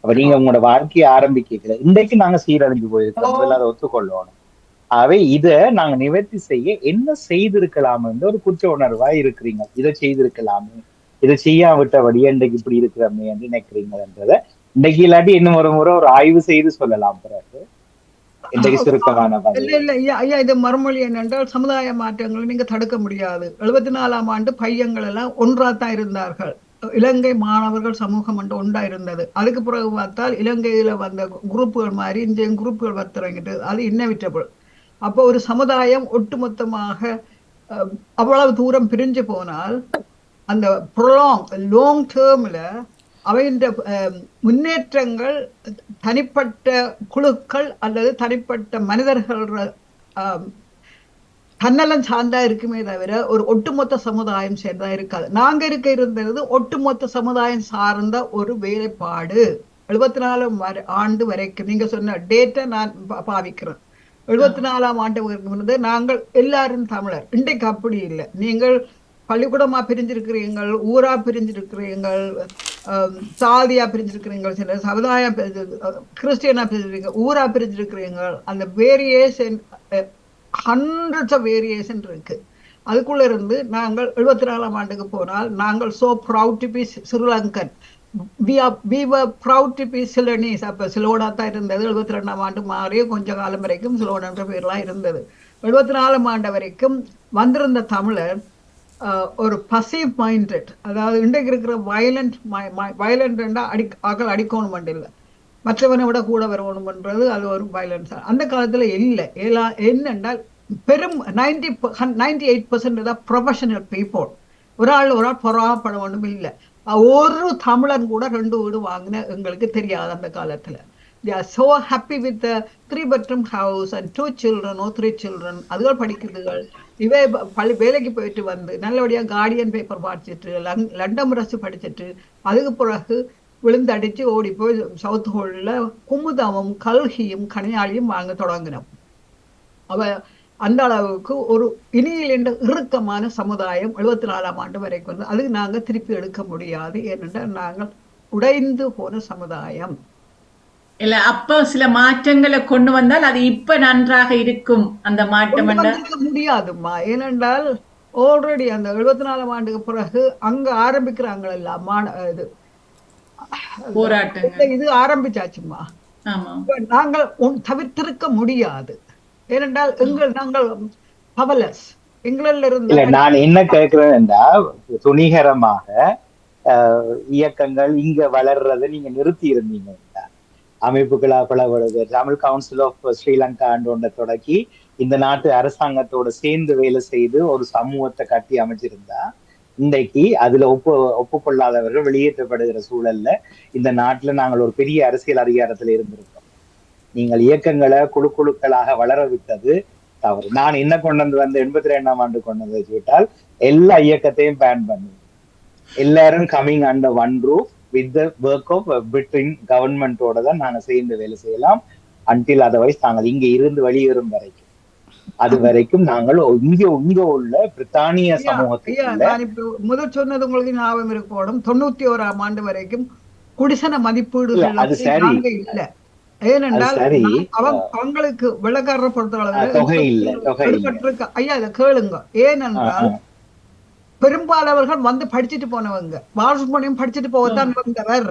அப்ப நீங்க உங்களோட வாழ்க்கையை ஆரம்பிக்கல. இன்றைக்கு நாங்க சீரழிஞ்சு போயிருக்கோம், அதை ஒத்துக்கொள்ளணும். அவை இதை நாங்க நிவர்த்தி செய்ய என்ன செய்திருக்கலாம் என்று ஒரு குற்ற உணர்வா இருக்கிறீங்க. இதை செய்திருக்கலாமே, இதை செய்யாவிட்டபடியே இன்றைக்கு இப்படி இருக்கிறோமே என்று நினைக்கிறீங்கன்றத இன்றைக்கு இல்லாட்டி இன்னும் ஒரு முறை ஒரு ஆய்வு செய்து சொல்லலாம். பிறகு இன்றைக்கு சுருக்கமான இல்ல ஐயா, இது மறுமொழி என்னென்றால் சமுதாய மாற்றங்களை நீங்க தடுக்க முடியாது. 74ஆம் ஆண்டு பையங்கள் எல்லாம் ஒன்றாத்தான் இருந்தார்கள். இலங்கை மாணவர்கள் சமூகம் என்று ஒன்றா இருந்தது. அதுக்கு பிறகு பார்த்தால் இலங்கையில வந்த குரூப்புகள் மாதிரி இந்தியன் குரூப்புகள் வர்த்தரங்கிட்டு அது இன்னெவிட்டபிள். அப்போ ஒரு சமுதாயம் ஒட்டுமொத்தமாக அவ்வளவு தூரம் பிரிஞ்சு போனால் அந்த லாங் டேர்ம்ல அவையின் முன்னேற்றங்கள் தனிப்பட்ட குழுக்கள் அல்லது தனிப்பட்ட மனிதர்கள் தன்னலம் சார்ந்தா இருக்குமே தவிர ஒரு ஒட்டுமொத்த சமுதாயம் சேர்ந்தா இருக்காது. நாங்க இருந்தது ஒட்டுமொத்த சமுதாயம் சார்ந்த ஒரு வேலைப்பாடு. 74ஆம் ஆண்டு வரைக்கும் நீங்க சொன்ன டேட்டை நான் பாவிக்கிறேன். 74ஆம் ஆண்டு நாங்கள் எல்லாரும் தமிழர். இன்றைக்கு அப்படி இல்லை. நீங்கள் பள்ளிக்கூடமா பிரிஞ்சிருக்கிறீங்கள், ஊரா பிரிஞ்சிருக்கிறீங்கள், சாதியா பிரிஞ்சிருக்கிறீங்கள், சில சமுதாயம் கிறிஸ்டியனா பிரிஞ்சிருக்கீங்க, ஊரா பிரிஞ்சிருக்கிறீங்கள். அந்த வேரியேஷன் ஹண்ட்ரட்ஸ் ஆஃப் வேரியேஷன் இருக்கு. அதுக்குள்ள இருந்து நாங்கள் 74ஆம் ஆண்டுக்கு போனால் நாங்கள் so proud to be Sri Lankan, we were proud to be Ceylonese. அப்ப சிலோடா தான் இருந்தது. 72ஆம் ஆண்டு மாறி கொஞ்ச காலம் வரைக்கும் சிலோடன்ற பேர்லாம் இருந்தது. 74ஆம் ஆண்டு வரைக்கும் வந்திருந்த தமிழர் ஒரு பசிவ் மைண்டட், அதாவது இன்றைக்கு இருக்கிற வயலண்ட் ஆக்கள் அடிக்கணும் இல்லை, மற்றவனை விட கூட வரணும்ன்றது அது ஒரு வயலன்ஸ். அந்த காலத்துல இல்லை. என்னென்றால் பெரும் 98% தான் ப்ரொஃபஷனல் பீப்புள். ஒரு ஆள் பொறாப்பட ஒன்றும் இல்லை. ஒரு தமிழன் கூட 2 வீடு வாங்கின எங்களுக்கு தெரியாது அந்த காலத்துல. They are so happy with the 3 bedroom house and 2 children or 3 children. அதுகள் படிக்கிறதுகள் இவை வேலைக்கு போயிட்டு நல்லபடியா கார்டியன் பேப்பர் படிச்சுட்டு லண்டன் முரசு படிச்சுட்டு அதுக்கு பிறகு விழுந்தடிச்சு ஓடி போய் சவுத் ஹோல்ல குமுதமும் கல்கியும் கனியாளியும் வாங்க தொடங்கினோம். அவ அந்த அளவுக்கு ஒரு இனியிலிருந்து இறுக்கமான சமுதாயம் 74ஆம் ஆண்டு வரைக்கும் அதுக்கு நாங்க திருப்பி எடுக்க முடியாது. ஏனென்றால் நாங்கள் உடைந்து போன சமுதாயம். இல்ல அப்ப சில மாற்றங்களை கொண்டு வந்தால் அது இப்ப நன்றாக இருக்கும். அந்த மாற்றம் முடியாதுமா. ஏனென்றால் ஆல்ரெடி அந்த 74ஆம் ஆண்டுக்கு பிறகு அங்க ஆரம்பிக்கிறாங்கல்ல இது போராட்டம், இது ஆரம்பிச்சாச்சுமா. நாங்கள் தவிர்த்திருக்க முடியாது. ஏனென்றால் நாங்கள் பவர்லெஸ். எங்களில் இருந்து நான் என்ன கேட்கிறேன் என்றால், துணிகரமாக இயக்கங்கள் இங்க வளர்றதை நீங்க நிறுத்தி இருந்தீங்க. அமைப்புகளா பலவழுது தமிழ் கவுன்சில் ஆஃப் ஸ்ரீலங்கா ஒன்றை தொடக்கி இந்த நாட்டு அரசாங்கத்தோட சேர்ந்து வேலை செய்து ஒரு சமூகத்தை கட்டி அமைச்சிருந்தா இன்றைக்கு அதுல ஒப்புக்கொள்ளாதவர்கள் வெளியேற்றப்படுகிற சூழல்ல இந்த நாட்டுல நாங்கள் ஒரு பெரிய அரசியல் அதிகாரத்துல இருந்திருக்கோம். நீங்கள் இயக்கங்களை குழுக்களாக வளர விட்டது தவறு. நான் என்ன கொண்டு 82ஆம் ஆண்டு கொண்டு வச்சு விட்டால் எல்லா இயக்கத்தையும் பேன் பண்ணுவோம். எல்லாரும் coming under one roof with the work of between கவர்மெண்டோட தான் நாங்க சேர்ந்து வேலை செய்யலாம். அன்டில் அதர்வைஸ் நாங்கள் இங்க இருந்து வெளியேறும் வரைக்கும். அது வரைக்கும் நாங்கள் இங்க உள்ள பிரித்தானிய ஐயா சமூகத்துக்குள்ள நான் இப்ப முதல் சொன்னது உங்களுக்கு ஞாபகம் இருக்கணும். 91ஆம் ஆண்டு வரைக்கும் குடிசன இல்ல மதிப்பீடுகள் அது வந்து சரி நாங்க இல்ல. அது ஏனென்றால் சரி அவங்களுக்கு வெள்ளக்காரரை பொறுத்தளவுல தொகை இல்ல எடுபட்டிருக்க. ஐயா இதை கேளுங்க. ஏனென்றால் பெரும்பாலானவர்கள் வந்து படிச்சுட்டு போனவங்க, பாலசுப்ரமணியம் படிச்சுட்டு போகத்தான் வந்தவர்.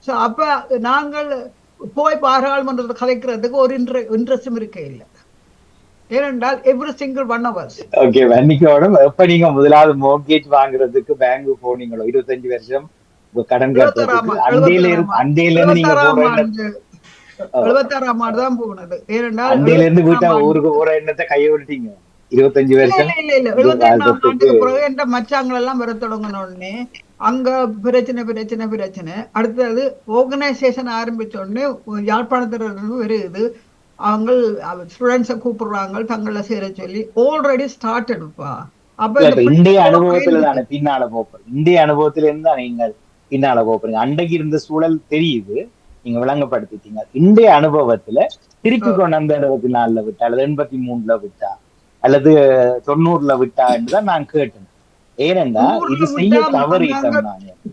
சோ அப்ப நாங்கள் போய் பாராளுமன்றத்தை கலைக்கிறதுக்கு ஒரு இன்ட்ரெஸ்டும் இருக்க இல்லை. ஏனென்றால் every single one of us. Okay வன்னிக்கோடும் எப்ப நீங்க முதலாவது மோர்கேஜ் வாங்குறதுக்கு பேங்க் போனீங்களோ 25 வருஷம் கடன் கட்டுறதுக்கு அண்டையில இருந்து நீங்க போற 76ஆம் ஆண்டு தான் போனது. ஏனென்றால் அண்டையில இருந்து வீட்டா ஊருக்கு போற எண்ணத்தை கைய விட்டுட்டீங்க 25 வருஷம். இல்ல 71ஆம் ஆண்டுக்கு பிறகு என்ற மச்சாங்கள் எல்லாம் வர தொடங்கின உடனே அங்க பிரச்சனை. அடுத்தது ஆர்கனைசேஷன் ஆரம்பிச்ச உடனே யாழ்ப்பாணத்துல இருந்து வருது. அவங்க ஸ்டூடெண்ட்ஸை கூப்பிடுறாங்க தங்களை சேர சொல்லி ஆல்ரெடி ஸ்டார்டட்ப்பா. அப்ப இந்திய அனுபவத்துல தானே பின்னால போறோம். இந்திய அனுபவத்துல இருந்தா நீங்கள் பின்னால போறீங்க. அன்றைக்கு இருந்த சூழல் தெரியுது, நீங்க விளங்கப்படுத்திட்டீங்க. இந்திய அனுபவத்துல திருப்பி கொண்டு அந்த 64 விட்டா அல்லது 83 விட்டா அல்லது 90 விட்டா என்றுதான் நான் கேட்டேன். ஏனென்றா இது செய்ய தவறிட்டோம்.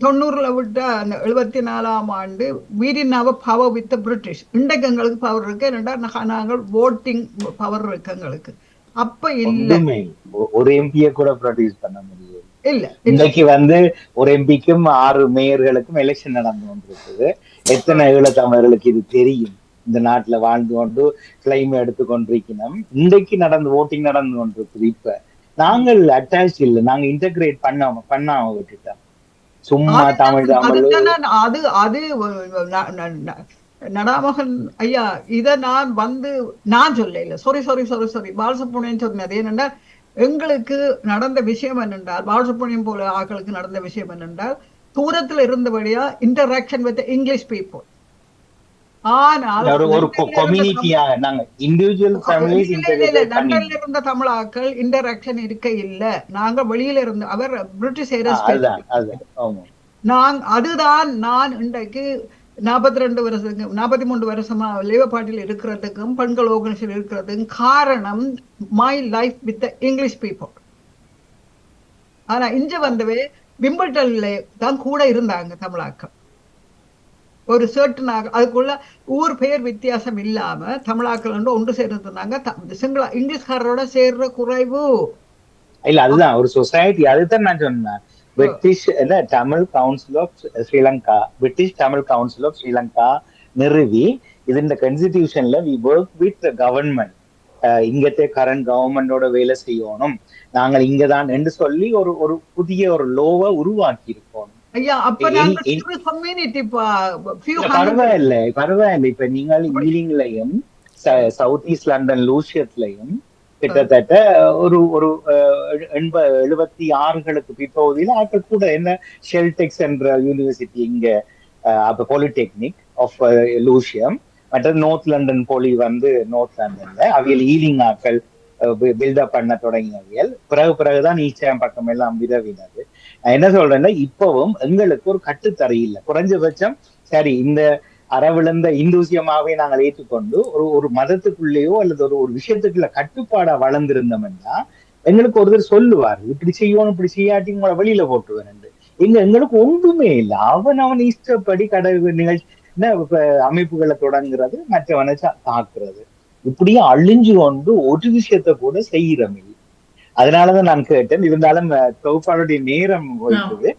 90 விட்டா அந்த 74ஆம் ஆண்டு we didn't have a power with the British. இன்றைக்கு எங்களுக்கு பவர் இருக்கு. ஏனென்றா நாங்கள் voting பவர் இருக்கு எங்களுக்கு. அப்ப இல்ல ஒரு எம்பியை கூட ப்ரொடியூஸ் பண்ண முடியும். இல்ல இன்னைக்கு வந்து ஒரு எம்பிக்கும் 6 மேயர்களுக்கும் எலெக்ஷன் நடந்து கொண்டிருக்குது. எத்தனை ஈழத்தமிழர்களுக்கு இது தெரியும்? இந்த நாட்டுல வாழ்ந்து கொண்டு கிளைம் எடுத்து கொண்டிருக்கணும். இன்றைக்கு ஓட்டிங் நடந்து கொண்டிருக்குது. இப்ப நாங்கள் அட்டாச் இல்லை, நாங்க இன்டகிரேட் பண்ணாம விட்டுட்டோம். சும்மா தமிழ் அது அது நடாமகன் ஐயா இத நான் சொல்ல சாரி பாலசுப்ரமணியன் சொன்னது. ஏனென்றால் எங்களுக்கு நடந்த விஷயம் என்னென்றால், பாலசுப்ரமணியம் போல ஆக்களுக்கு நடந்த விஷயம் என்னென்றால், தூரத்துல இருந்தபடியா இன்டராக்ஷன் வித் இங்கிலீஷ் பீப்புள். ஆனால் ஒரு கம்யூனிட்டியாக நாங்க இண்டிவிஜுவல் ஃபேமிலிஸ் லண்டன்ல இருந்த தமிழாக்கள் இன்டராக்ஷன் இருக்க இல்ல. நாங்க வெளியில இருந்து அவர் பிரிட்டிஷ் அதுதான் நான் இன்றைக்கு 43 வருஷமா லேபர் பார்ட்டியில் இருக்கிறதுக்கும் பெண்கள் ஆர்கனைசேஷன் இருக்கிறதுக்கும் காரணம் my life with English people. ஆனா இங்க வந்தவே விம்பிள்டன்ல தான் கூட இருந்தாங்க தமிழாக்கள். ஒரு சர்டனாக அதுக்குள்ள ஊர் பெயர் வித்தியாசம் இல்லாம தமிழாக்கள் ஒன்று சேர்ந்துருந்தாங்க. சிங்கள இங்கிலீஷ்காரரோட சேர்ற குறைவு இல்ல. அதுதான் ஒரு சொசைட்டி. அதுதான் நான் சொன்னேன். British Tamil council of Sri Lanka, British Tamil council of Sri Lanka நிறுவி இதுண்ட கான்ஸ்டிடியூஷன்ல வி ஒர்க் வித் கவர்மெண்ட். இங்கத்தே கரண்ட் கவர்மெண்டோட வேலை செய்யணும், நாங்கள் இங்கதான் என்று சொல்லி ஒரு புதிய ஒரு லோவை உருவாக்கி இருக்கோம். பரவாயில்லை. இப்ப நீங்கள் ஈலிங்லயும் சவுத் ஈஸ்ட் லண்டன் லூசியத்லயும் கிட்டத்தட்ட ஒரு 76களுக்கு பிற்பகுதியில் ஆட்கள் கூட என்ன ஷெல்டெக்ஸ் என்ற யூனிவர்சிட்டி இங்க பாலிடெக்னிக் ஆஃப் லூசியம், மற்ற நோர்த் லண்டன் போலி வந்து நோர்த் லண்டன்ல அவியல் ஈலிங் ஆட்கள் பில்டப் பண்ண தொடங்கியவியல். பிறகுதான் ஈஸ்டாம் பக்கம் எல்லாம் விதவினது. நான் என்ன சொல்றேன்னா, இப்பவும் எங்களுக்கு ஒரு கட்டுத்தரை இல்லை. குறைஞ்சபட்சம் சரி இந்த அறவிழந்த இந்துசியமாவே நாங்கள் ஏற்றுக்கொண்டு ஒரு மதத்துக்குள்ளேயோ அல்லது ஒரு விஷயத்துக்குள்ள கட்டுப்பாடா வளர்ந்திருந்தோம்னா எங்களுக்கு ஒருத்தர் சொல்லுவார், இப்படி செய்யணும் இப்படி செய்யாட்டி உங்களை வெளியில போட்டுவேன். எங்களுக்கு ஒன்றுமே இல்லை. அவன் இஷ்டப்படி கடவுள் நிகழ்ச்சி அமைப்புகளை தொடங்குறது, மற்றவனை தாக்குறது, இப்படியே அழிஞ்சு கொண்டு ஒரு விஷயத்த கூட செய்யறமே. அதனாலதான் நான் கேட்டேன். இருந்தாலும் தொகுப்பாளுடைய நேரம் போயிடுது.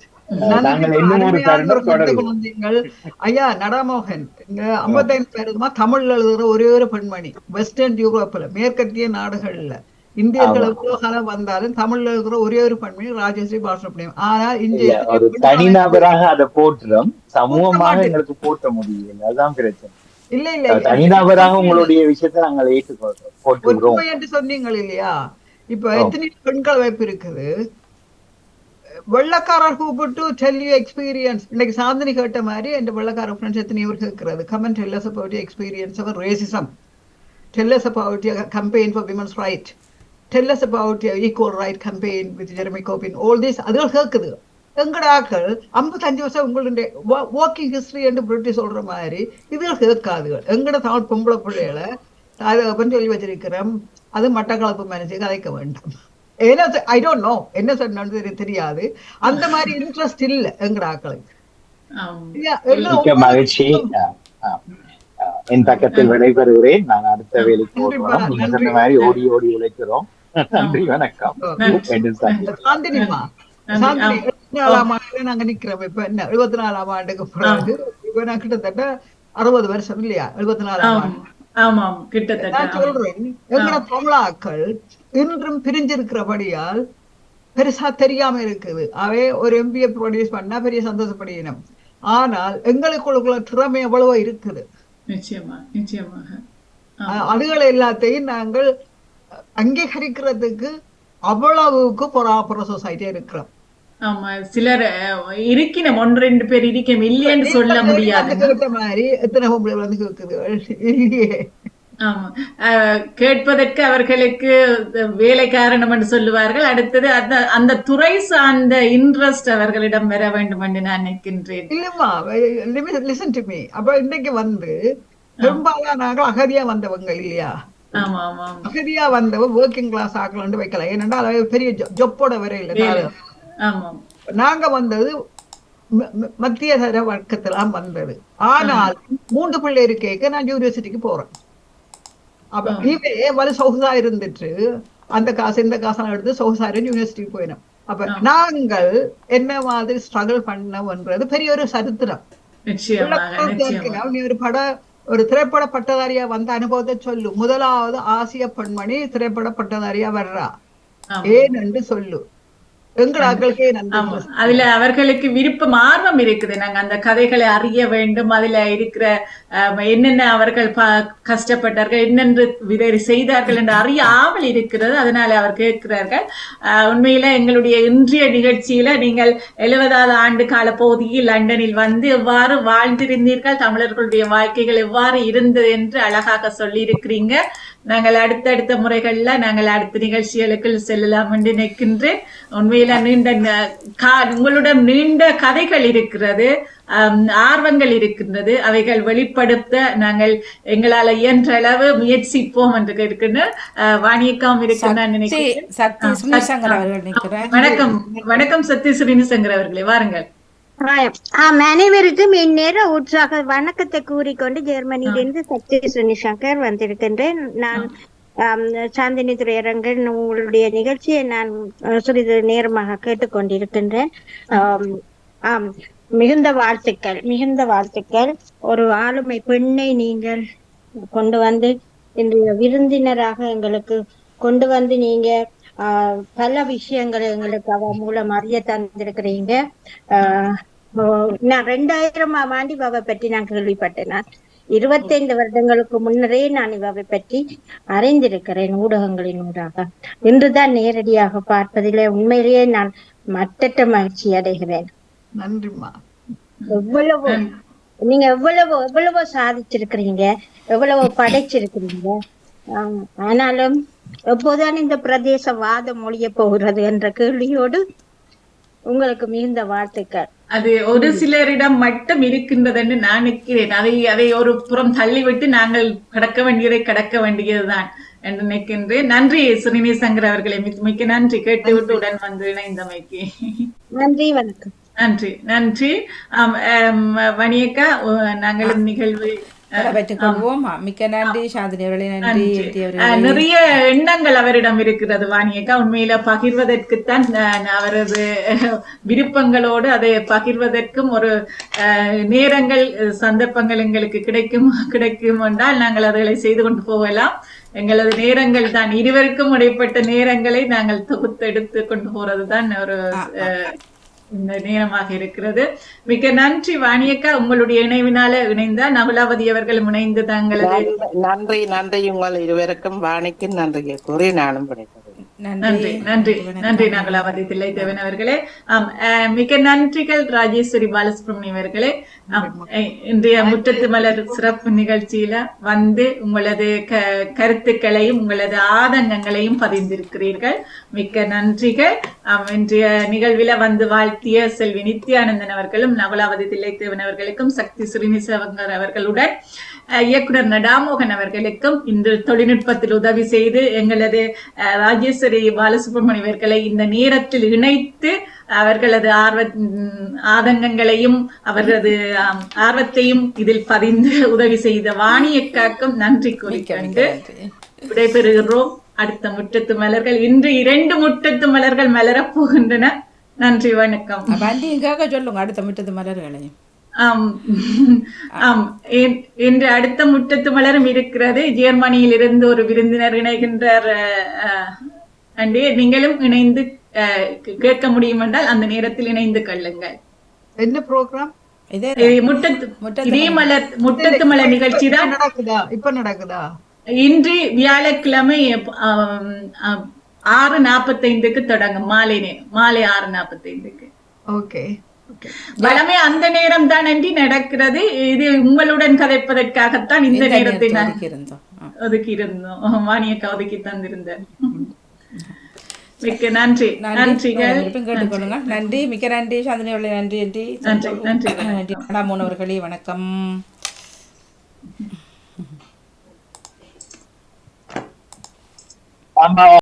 நாங்கள் இன்னும் ஒரு தருணம் ஐயா நடாமோகன் 55 வருடமா தமிழ்ல எழுதுற ஒரே ஒரு பெண்மணி. வெஸ்டர்ன் யூரோப்ல மேற்கத்திய நாடுகள்ல இந்தியர்கள் எவ்வளவு காலம் வந்தாலும் தமிழ்ல எழுதுற ஒரே ஒரு பெண்மணி ராஜஸ்ரீ பாலசுப்ரமணியம். ஆனா ஒரு தனிநபராக அதை போட்டுறோம், சமூகமாக எங்களுக்கு போட்ட முடியல. அதுதான் பிரச்சனை. இல்ல தனிநபராக உங்களுடைய விஷயத்தை நாங்கள் ஏற்றுக்கொள்றோம் என்று சொன்னீங்க இல்லையா? இப்ப எத்தனை பெண்கள் வாய்ப்பு இருக்குது. வெள்ளக்காரர் கூப்பிட்டு டெல் யூ எக்ஸ்பீரியன்ஸ். இன்னைக்கு சாந்தினி கேட்ட மாதிரி என் வெள்ளக்கார ஃப்ரெண்ட்ஸ் எத்தனையோ கேட்கிறது. Come and tell us about your experience of racism, tell us about your campaign for women's right, tell us about your equal right campaign with Jeremy Corbyn. All this அதுகள் கேட்குது. எங்கட ஆக்கள் 55 வருஷம் உங்களுடைய வாக்கிங் ஹிஸ்டரி என்று British சொல்ற மாதிரி இதுகள் கேட்காதுகள். எங்கட தமிழ் பொம்பளை பிள்ளைகளை தாயகப்பன் சொல்லி வச்சிருக்கிறோம், அது மட்டக்களப்பு மனசு கதைக்க வேண்டும். ஏன்னா ஐ டோன்ட் நோ என்ன சொன்னு தெரியாது. அந்த மாதிரி இன்ட்ரெஸ்ட் இல்ல எங்கட ஆக்களுக்கு. மிக்க மகிழ்ச்சி. என் பக்கத்தில் விடைபெறுகிறேன். நான் அடுத்த வேலைக்கு ஓடுறோம். நீங்க சொன்ன மாதிரி ஓடி ஓடி உழைக்கிறோம். நன்றி, வணக்கம். சாந்தினிமா, சாந்தினி 74ஆம் ஆண்டு நாங்க நிக்கிறோம். இப்ப என்ன 74ஆம் ஆண்டுக்கு பிறகு இப்ப நான் கிட்டத்தட்ட 60 வருஷம் இல்லையா? 74ஆம் ஆண்டு. ஆமாம், கிட்டத்தட்ட. நான் சொல்றேன், எங்கட தமிழாக்கள் இன்றும் பிரிஞ்சிருக்கிறபடியால் பெருசா தெரியாம இருக்குது. அவை ஒரு எம்பிஏ ப்ரொடியூஸ் பண்ணா பெரிய சந்தோஷப்படினோம். ஆனால் எங்களுக்குள்ள திறமை எவ்வளவோ இருக்குது. நிச்சயமாக அதுகளை எல்லாத்தையும் நாங்கள் அங்கீகரிக்கிறதுக்கு அவ்வளவுக்கு பொறாப்புற சொசைட்டியா இருக்கிறோம். ஆமா, சிலர் இருக்கணும், 1-2 பேர் இருக்கணும், இல்லைன்னு சொல்ல முடியாது. மாதிரி எத்தனை பொம்பளை வந்து கேட்குதுகள் இல்லையே. ஆமா, கேட்பதற்கு அவர்களுக்கு வேலை காரணம் என்று சொல்லுவார்கள். அடுத்தது அந்த துறை சார்ந்த இன்ட்ரெஸ்ட் அவர்களிடம் வர வேண்டும் என்று நான் நினைக்கின்றேன். இல்லம்மா, லிசன் டு மீ. அப்ப இன்னைக்கு வந்து பெரும்பாலான நாங்கள் அகதியா வந்தவங்க இல்லையா? ஆமா ஆமா, அகதியா வந்தவங்க ஒர்க்கிங் கிளாஸ் ஆக்கலான்னு வைக்கலாம். ஏனென்றால் அது பெரிய ஜொப்போட வரையில. ஆமா, நாங்க வந்தது மத்திய தர வர்க்கத்தெல்லாம் வந்தது. ஆனால் 3 பிள்ளை இருக்க நான் யூனிவர்சிட்டிக்கு போறேன். அப்ப இவே வலு சொகுசா இருந்துட்டு அந்த காசு இந்த காசெல்லாம் எடுத்து சொகுசாரி யூனிவர்சிட்டிக்கு போயிடும். அப்ப நாங்கள் என்ன மாதிரி ஸ்ட்ரகிள் பண்ணோம்ன்றது பெரிய ஒரு சரித்திரம். நீ ஒரு திரைப்பட பட்டதாரியா வந்த அனுபவத்தை சொல்லு. முதலாவது ஆசிய பெண்மணி திரைப்பட பட்டதாரியா வர்றா, ஏன்னு சொல்லு. அதுல அவர்களுக்கு விருப்பம், ஆர்வம் இருக்குது. நாங்க அந்த கதைகளை அறிய வேண்டும், அதுல இருக்கிற என்னென்ன அவர்கள் கஷ்டப்பட்டார்கள், என்னென்று செய்தார்கள் என்று அறிய ஆவல் இருக்கிறது. அதனால அவர் கேட்கிறார்கள். உண்மையில எங்களுடைய இன்றைய நிகழ்ச்சியில நீங்கள் 70வது ஆண்டு கால பகுதியில் லண்டனில் வந்து எவ்வாறு வாழ்ந்திருந்தீர்கள், தமிழர்களுடைய வாழ்க்கைகள் எவ்வாறு இருந்தது என்று அழகாக சொல்லி இருக்கிறீங்க. நாங்கள் அடுத்தடுத்த முறைகள்ல நாங்கள் அடுத்த நிகழ்ச்சிகளுக்கு செல்லலாம் என்று நினைக்கின்றேன். உண்மையில உங்களுடன் நீண்ட கதைகள் இருக்கிறது, ஆர்வங்கள் இருக்கின்றது. அவைகள் வெளிப்படுத்த நாங்கள் எங்களால் இயன்ற அளவு முயற்சிப்போம் என்று இருக்கின்ற வாணியக்காம் இருக்கின்ற நினைக்கிறேன். வணக்கம் வணக்கம் சத்ய ஸ்ரீனிசங்கர் அவர்களே, வாருங்கள். அனைவருக்கும் இந்நேர உற்சாக வணக்கத்தை கூறிக்கொண்டு ஜெர்மனியிலிருந்து சத்ய ஸ்ரீனிசங்கர் வந்திருக்கின்றேன். நான் சாந்தினி துறையரங்கன் உங்களுடைய நிகழ்ச்சியை நான் சிறிது நேரமாக கேட்டுக்கொண்டிருக்கின்றேன். மிகுந்த வாழ்த்துக்கள், மிகுந்த வாழ்த்துக்கள். ஒரு ஆளுமை பெண்ணை நீங்கள் கொண்டு வந்து இன்றைய விருந்தினராக எங்களுக்கு கொண்டு வந்து நீங்க பல விஷயங்களை எங்களுக்கு அவ மூலம் அறிய தந்திருக்கிறீங்க. நான் 2000ஆம் ஆண்டு இவவை பற்றி நான் கேள்விப்பட்டேன். நான் 25 வருடங்களுக்கு முன்னரே நான் இவவை பற்றி அறிந்திருக்கிறேன் ஊடகங்களின் ஊடாக. இன்றுதான் நேரடியாக பார்ப்பதிலே உண்மையிலேயே நான் மட்டற்ற மகிழ்ச்சி அடைகிறேன். நன்றிமா. எவ்வளவோ நீங்க எவ்வளவோ சாதிச்சிருக்கிறீங்க, எவ்வளவோ படைச்சிருக்கிறீங்க. ஆனாலும் எப்போதான் இந்த பிரதேசவாதம் ஒழிய போகிறது என்ற கேள்வியோடு உங்களுக்கு மிகுந்த வாழ்த்துக்கள். அது ஒரு சிலரிடம் மட்டும் இருக்கின்றது என்று நான் நினைக்கிறேன். அதை ஒரு புறம் தள்ளிவிட்டு நாங்கள் கடக்க வேண்டியதை கடக்க வேண்டியதுதான் என்று நினைக்கின்றேன். நன்றி ஸ்ரீனிசங்கர் அவர்களே, மிக்க நன்றி. கேட்டுவிட்டு உடன் வந்து இணைந்தமைக்கு நன்றி, வணக்கம். நன்றி நன்றி. வணியக்கா, நாங்களும் நிகழ்வு மிக்க நன்றி சாந்தினி அவர்களே. நன்றி. நிறைய எண்ணங்கள் அவரிடம் இருக்கிறது வாணியக்கா. உண்மையில பகிர்வதற்குத்தான் அவரது விருப்பங்களோடு அதை பகிர்வதற்கும் ஒரு நேரங்கள் சந்தர்ப்பங்கள் எங்களுக்கு கிடைக்கும் என்றால் நாங்கள் அதை செய்து கொண்டு போகலாம். எங்களது நேரங்கள் தான் இருவருக்கும் இடைப்பட்ட நேரங்களை நாங்கள் தொகுத்து எடுத்து கொண்டு போறதுதான் ஒரு இந்த நேரமாக இருக்கிறது. மிக்க நன்றி வாணியக்கா, உங்களுடைய இணைவினால இணைந்த நகுலாவதி அவர்களும் இணைந்து தங்களது நன்றி உங்கள் இருவருக்கும் வாணிக்கு நன்றியை கூறி நானும் கிடைக்கிறேன். நன்றி நன்றி நன்றி நாகலாவதி தில்லைத்தேவன் அவர்களே. மிக நன்றிகள் ராஜேஸ்வரி பாலசுப்ரமணியம் அவர்களே. இன்றைய முற்றத்து மலர் சிறப்பு நிகழ்ச்சியில வந்து உங்களது கருத்துக்களையும் உங்களது ஆதங்கங்களையும் பதிந்திருக்கிறீர்கள். மிக்க நன்றிகள். இன்றைய நிகழ்வில வந்து வாழ்த்திய செல்வி நித்யானந்தன் அவர்களும் நகுலாவதி தில்லைத்தேவன் அவர்களுக்கும் சக்தி ஸ்ரீனிசவங்கர் அவர்களுடன் இயக்குனர் நடாமோகன் அவர்களுக்கும் இந்த தொழில்நுட்பத்தில் உதவி செய்து எங்களது ராஜேஸ்வரி பாலசுப்ரமணியம் அவர்களை இந்த நேரத்தில் இணைத்து அவர்களது ஆதங்கங்களையும் அவர்களது ஆர்வத்தையும் இதில் பதிந்து உதவி செய்த வாணியக்காக்கும் நன்றி கூறிக்கொண்டு விடைபெறுகிறோம். அடுத்த முற்றத்து மலர்கள் இன்று 2 முற்றத்து மலர்கள் மலரப் போகின்றன. நன்றி, வணக்கம். சொல்லுங்க அடுத்த முற்றத்து மலர்களையும். இன்று அடுத்த முற்றத்து மலரும் இருக்கிறது. ஜெர்மனியில் இருந்து ஒரு விருந்தினர் இணைகின்றார். நீங்களும் இணைந்து கேட்க முடியும் என்றால் அந்த நேரத்தில் இணைந்து கொள்ளுங்கள். என்ன ப்ரோக்ராம்? முற்றத்து மலர் நிகழ்ச்சி தான் இப்ப நடக்குதா? இன்று வியாழக்கிழமை 6:45 தொடங்கும். மாலை 6:45. ஓகே. வளமே அந்த நேரம் தான் அன்றி நடக்கிறது. இது உங்களுடன் கதைப்பதற்காகத்தான் இந்த நேரத்தை நான் ஒதுக்கி இருந்தோம். வாணியக்கா ஒதுக்கி தந்திருந்தார். மிக்க நன்றி. நன்றிகள். கேட்டுக்கொள்ளுங்க. நன்றி, மிக்க நன்றி சாந்தினி அவர்களே. நன்றி நன்றி நன்றி அவர்களே. வணக்கம். ஆமா.